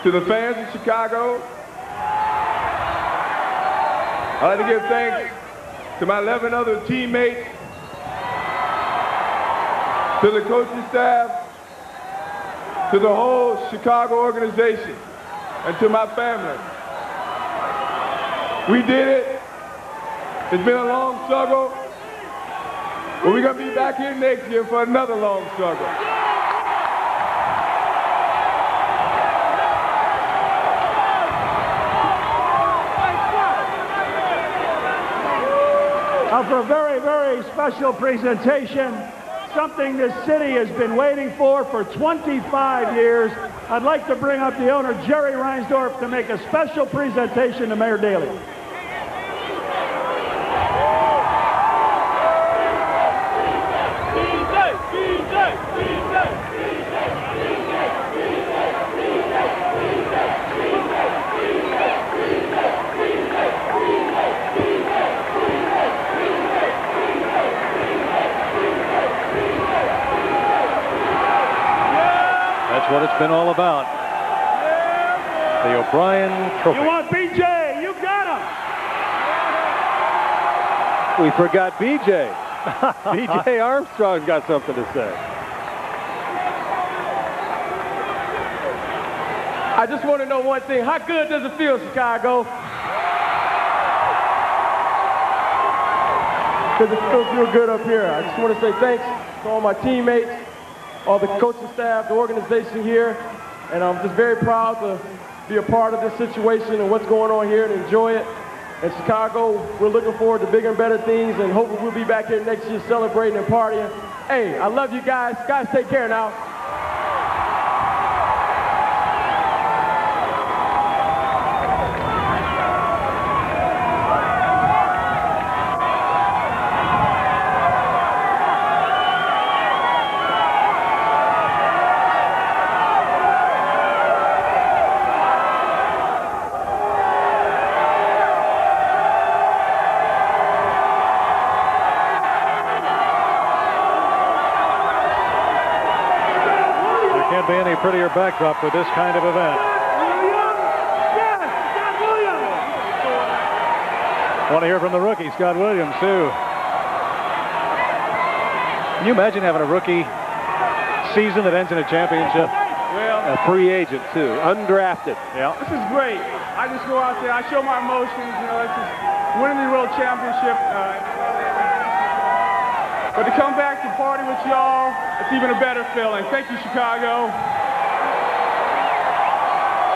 to the fans in Chicago. I'd like to give thanks to my 11 other teammates, to the coaching staff, to the whole Chicago organization, and to my family. We did it. It's been a long struggle, but we're going to be back here next year for another long struggle. Now for a very, very special presentation, something this city has been waiting for 25 years, I'd like to bring up the owner, Jerry Reinsdorf, to make a special presentation to Mayor Daley. That's what it's been all about. The O'Brien Trophy. You want BJ? You got him. We forgot BJ. BJ Armstrong's got something to say. I just want to know one thing. How good does it feel, Chicago? Does it still feel good up here? I just want to say thanks to all my teammates, all the coaching staff, the organization here, and I'm just very proud to be a part of this situation and what's going on here and enjoy it. In Chicago, we're looking forward to bigger and better things, and hopefully we'll be back here next year celebrating and partying. Hey, I love you guys. Guys, take care now. Be any prettier backdrop for this kind of event. Want to hear from the rookie, Scott Williams, too. Can you imagine having a rookie season that ends in a championship? Well, a free agent, too, undrafted. Yeah. This is great. I just go out there, I show my emotions, you know, it's just winning the world championship. But to come back to party with y'all, it's even a better feeling. Thank you, Chicago.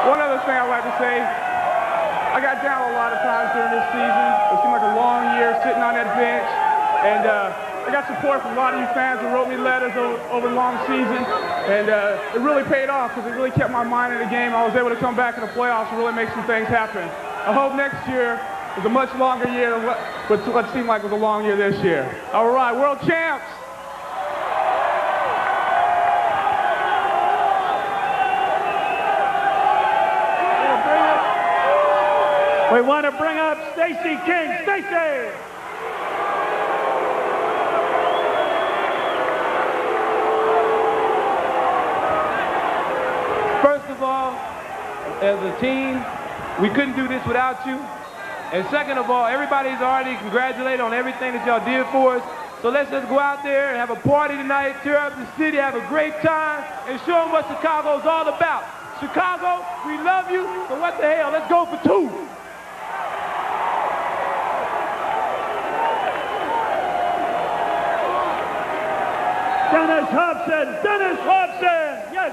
One other thing I'd like to say, I got down a lot of times during this season. It seemed like a long year sitting on that bench. And I got support from a lot of you fans who wrote me letters over the long season. And it really paid off because it really kept my mind in the game. I was able to come back in the playoffs and really make some things happen. I hope next year is a much longer year than what seemed like was a long year this year. All right, world champs. We want to bring up Stacey King. Stacey! First of all, as a team, we couldn't do this without you. And second of all, everybody's already congratulated on everything that y'all did for us. So let's just go out there and have a party tonight, tear up the city, have a great time, and show them what Chicago's all about. Chicago, we love you, but what the hell, let's go for two. Dennis Hobson! Dennis Hobson! Yes!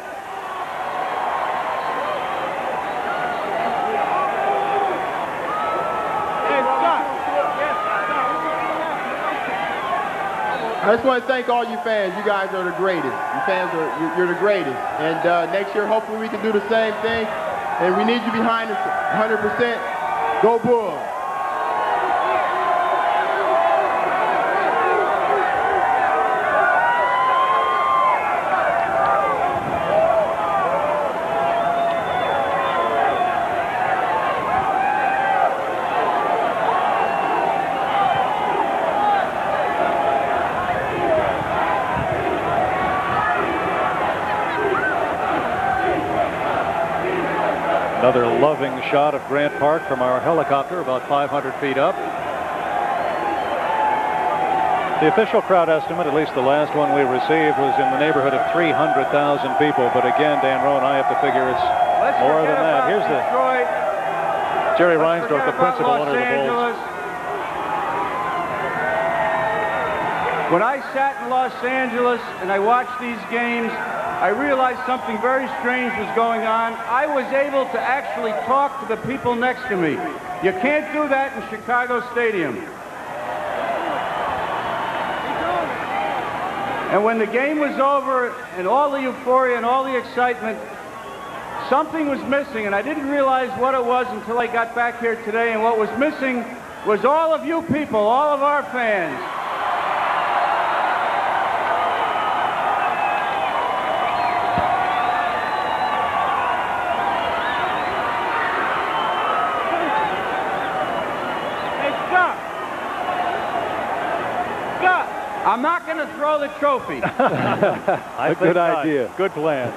I just want to thank all you fans. You guys are the greatest. You fans you're the greatest. And next year, hopefully we can do the same thing. And we need you behind us 100%. Go Bulls. Another loving shot of Grant Park from our helicopter about 500 feet up. The official crowd estimate, at least the last one we received, was in the neighborhood of 300,000 people. But again, Dan Rowan, I have to figure it's more than that. Here's Detroit. Jerry Reinsdorf, the principal owner of the Bulls. When I sat in Los Angeles and I watched these games, I realized something very strange was going on. I was able to actually talk to the people next to me. You can't do that in Chicago Stadium. And when the game was over and all the euphoria and all the excitement, something was missing, and I didn't realize what it was until I got back here today. And what was missing was all of you people, all of our fans. I'm not going to throw the trophy. A good idea. Good plan.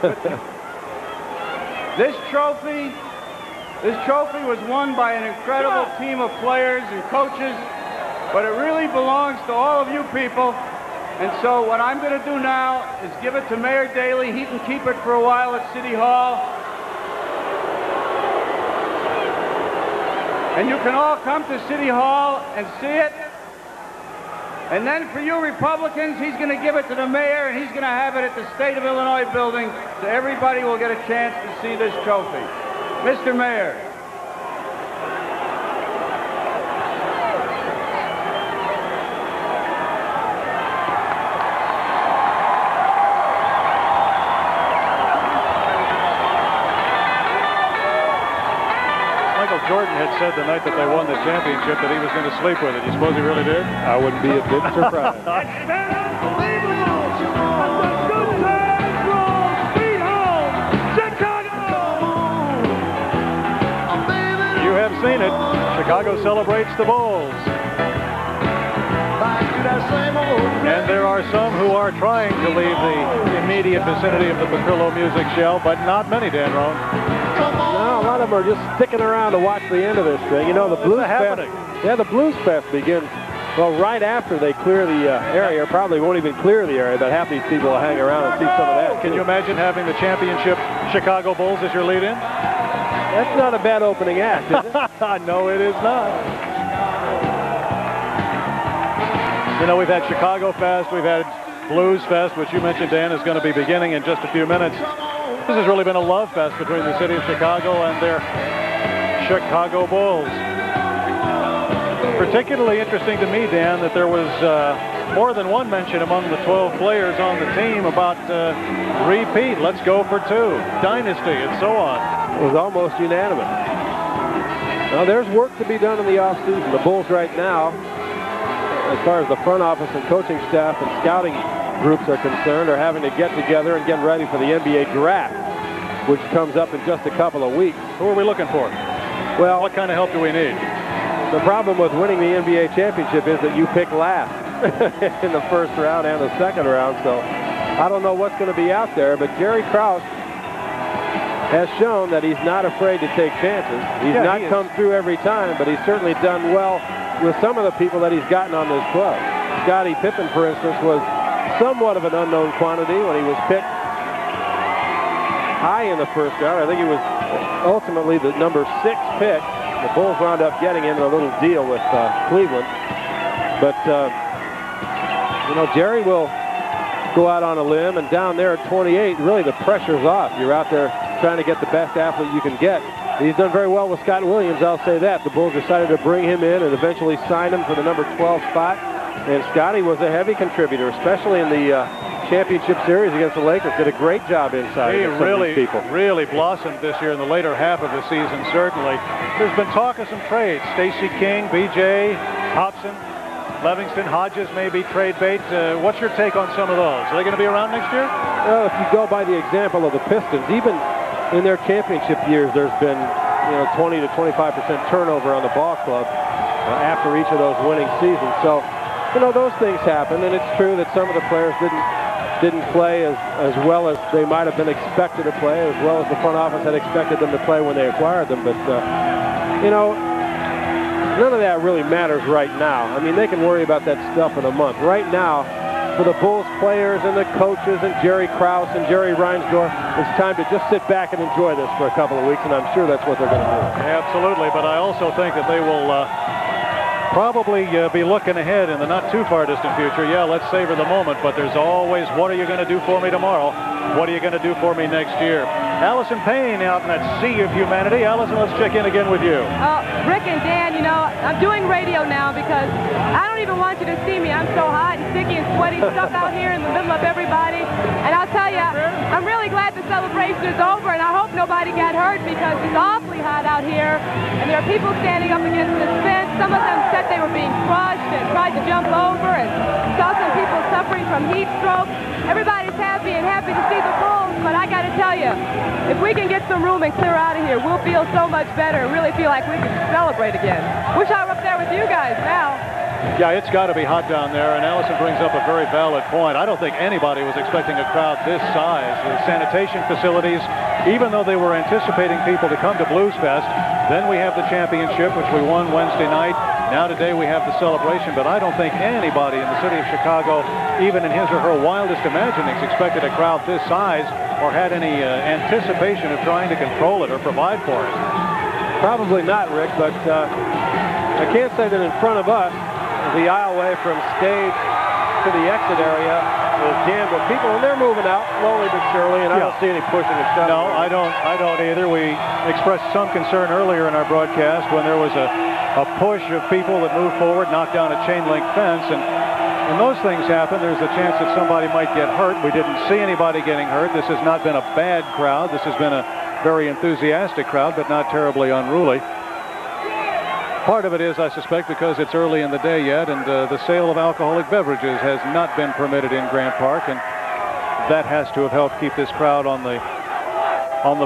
This trophy was won by an incredible team of players and coaches, but it really belongs to all of you people. And so what I'm going to do now is give it to Mayor Daley. He can keep it for a while at City Hall. And you can all come to City Hall and see it. And then for you Republicans, he's going to give it to the mayor, and he's going to have it at the State of Illinois building, so everybody will get a chance to see this trophy. Mr. Mayor. Jordan had said the night that they won the championship that he was going to sleep with it. You suppose he really did? I wouldn't be a bit surprised. You have seen it. Chicago celebrates the Bulls. And there are some who are trying to leave the immediate vicinity of the Petrillo Music Shell, but not many, Dan Rowan. No, a lot of them are just sticking around to watch the end of this thing. You know, the Blues Fest. Yeah, the Blues Fest begins, well, right after they clear the area, or probably won't even clear the area, but half these people will hang around and see some of that. Can you imagine having the championship Chicago Bulls as your lead-in? That's not a bad opening act, is it? No, it is not. You know, we've had Chicago Fest, we've had Blues Fest, which you mentioned, Dan, is going to be beginning in just a few minutes. This has really been a love fest between the city of Chicago and their Chicago Bulls. Particularly interesting to me, Dan, that there was more than one mention among the 12 players on the team about repeat, let's go for two, dynasty, and so on. It was almost unanimous. Now, there's work to be done in the offseason. The Bulls right now, as far as the front office and coaching staff and scouting groups are concerned, are having to get together and get ready for the NBA draft, which comes up in just a couple of weeks. Who are we looking for? Well, what kind of help do we need? The problem with winning the NBA championship is that you pick last in the first round and the second round, so I don't know what's going to be out there, but Jerry Krause has shown that he's not afraid to take chances. He's not come through every time, but he's certainly done well with some of the people that he's gotten on this club. Scottie Pippen, for instance, was somewhat of an unknown quantity when he was picked high in the first round. I think he was ultimately the number 6 pick. The Bulls wound up getting him in a little deal with Cleveland. But, you know, Jerry will go out on a limb, and down there at 28, really the pressure's off. You're out there trying to get the best athlete you can get. He's done very well with Scott Williams, I'll say that. The Bulls decided to bring him in and eventually sign him for the number 12 spot. And Scotty was a heavy contributor, especially in the championship series against the Lakers. Did a great job inside. He really blossomed this year in the later half of the season, certainly. There's been talk of some trades. Stacey King, BJ, Hobson, Livingston, Hodges may be trade bait. What's your take on some of those? Are they going to be around next year? Well, if you go by the example of the Pistons, even in their championship years, there's been 20 to 25% turnover on the ball club after each of those winning seasons. So, those things happen, and it's true that some of the players didn't didn't play as well as they might have been expected to play, as well as the front office had expected them to play when they acquired them. But, you know, none of that really matters right now. I mean, they can worry about that stuff in a month. Right now, for the Bulls players and the coaches and Jerry Krause and Jerry Reinsdorf, it's time to just sit back and enjoy this for a couple of weeks, and I'm sure that's what they're going to do. Absolutely, but I also think that they will probably be looking ahead in the not too far distant future. Yeah, let's savor the moment, but there's always, what are you going to do for me tomorrow? What are you going to do for me next year? Allison Payne out in that sea of humanity. Allison, let's check in again with you. Rick and Dan, you know, I'm doing radio now because I don't even want you to see me. I'm so hot and sticky and sweaty, stuck out here in the middle of everybody. And I'll tell you, I'm really glad the celebration is over, and I hope nobody got hurt because it's awfully hot out here. And there are people standing up against this fence. Some of them said they were being crushed and tried to jump over, and saw some people suffering from heat stroke. Everybody's happy and happy to see the Bulls, but I got to tell you, if we can get some room and clear out of here, we'll feel so much better and really feel like we can celebrate again. Wish I were up there with you guys now. Yeah, it's got to be hot down there, and Allison brings up a very valid point. I don't think anybody was expecting a crowd this size. The sanitation facilities, even though they were anticipating people to come to Blues Fest, then we have the championship, which we won Wednesday night. Now today we have the celebration, but I don't think anybody in the city of Chicago, even in his or her wildest imaginings, expected a crowd this size or had any anticipation of trying to control it or provide for it. Probably not, Rick, but I can't say that in front of us, the aisleway from stage to the exit area is jammed with people, and they're moving out slowly but surely, and I don't see any pushing and shoving. No, I don't either. We expressed some concern earlier in our broadcast when there was a push of people that moved forward, knocked down a chain link fence, and when those things happen, there's a chance that somebody might get hurt. We didn't see anybody getting hurt. This has not been a bad crowd. This has been a very enthusiastic crowd, but not terribly unruly. Part of it is, I suspect, because it's early in the day yet, and the sale of alcoholic beverages has not been permitted in Grant Park, and that has to have helped keep this crowd on the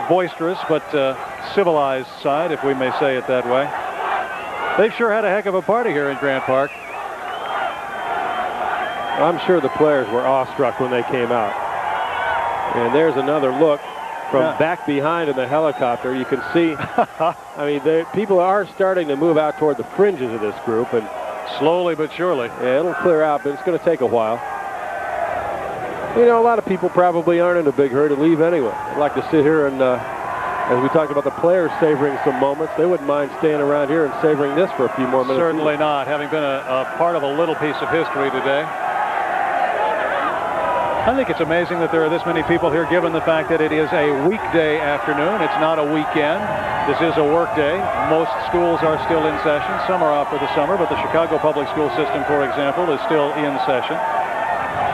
boisterous but civilized side, if we may say it that way. They've sure had a heck of a party here in Grant Park. I'm sure the players were awestruck when they came out. And there's another look from back behind in the helicopter. You can see, I mean, people are starting to move out toward the fringes of this group, and slowly but surely. Yeah, it'll clear out, but it's going to take a while. You know, a lot of people probably aren't in a big hurry to leave anyway. I'd like to sit here and, as we talked about the players savoring some moments, they wouldn't mind staying around here and savoring this for a few more minutes. Certainly not, having been a part of a little piece of history today. I think it's amazing that there are this many people here, given the fact that it is a weekday afternoon. It's not a weekend. This is a work day. Most schools are still in session. Some are out for the summer, but the Chicago public school system, for example, is still in session.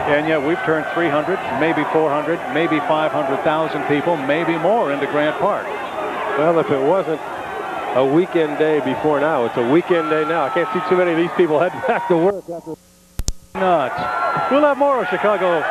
And yet we've turned 300, maybe 400, maybe 500,000 people, maybe more into Grant Park. Well, if it wasn't a weekend day before now, it's a weekend day now. I can't see too many of these people heading back to work after. Nuts. We'll have more of Chicago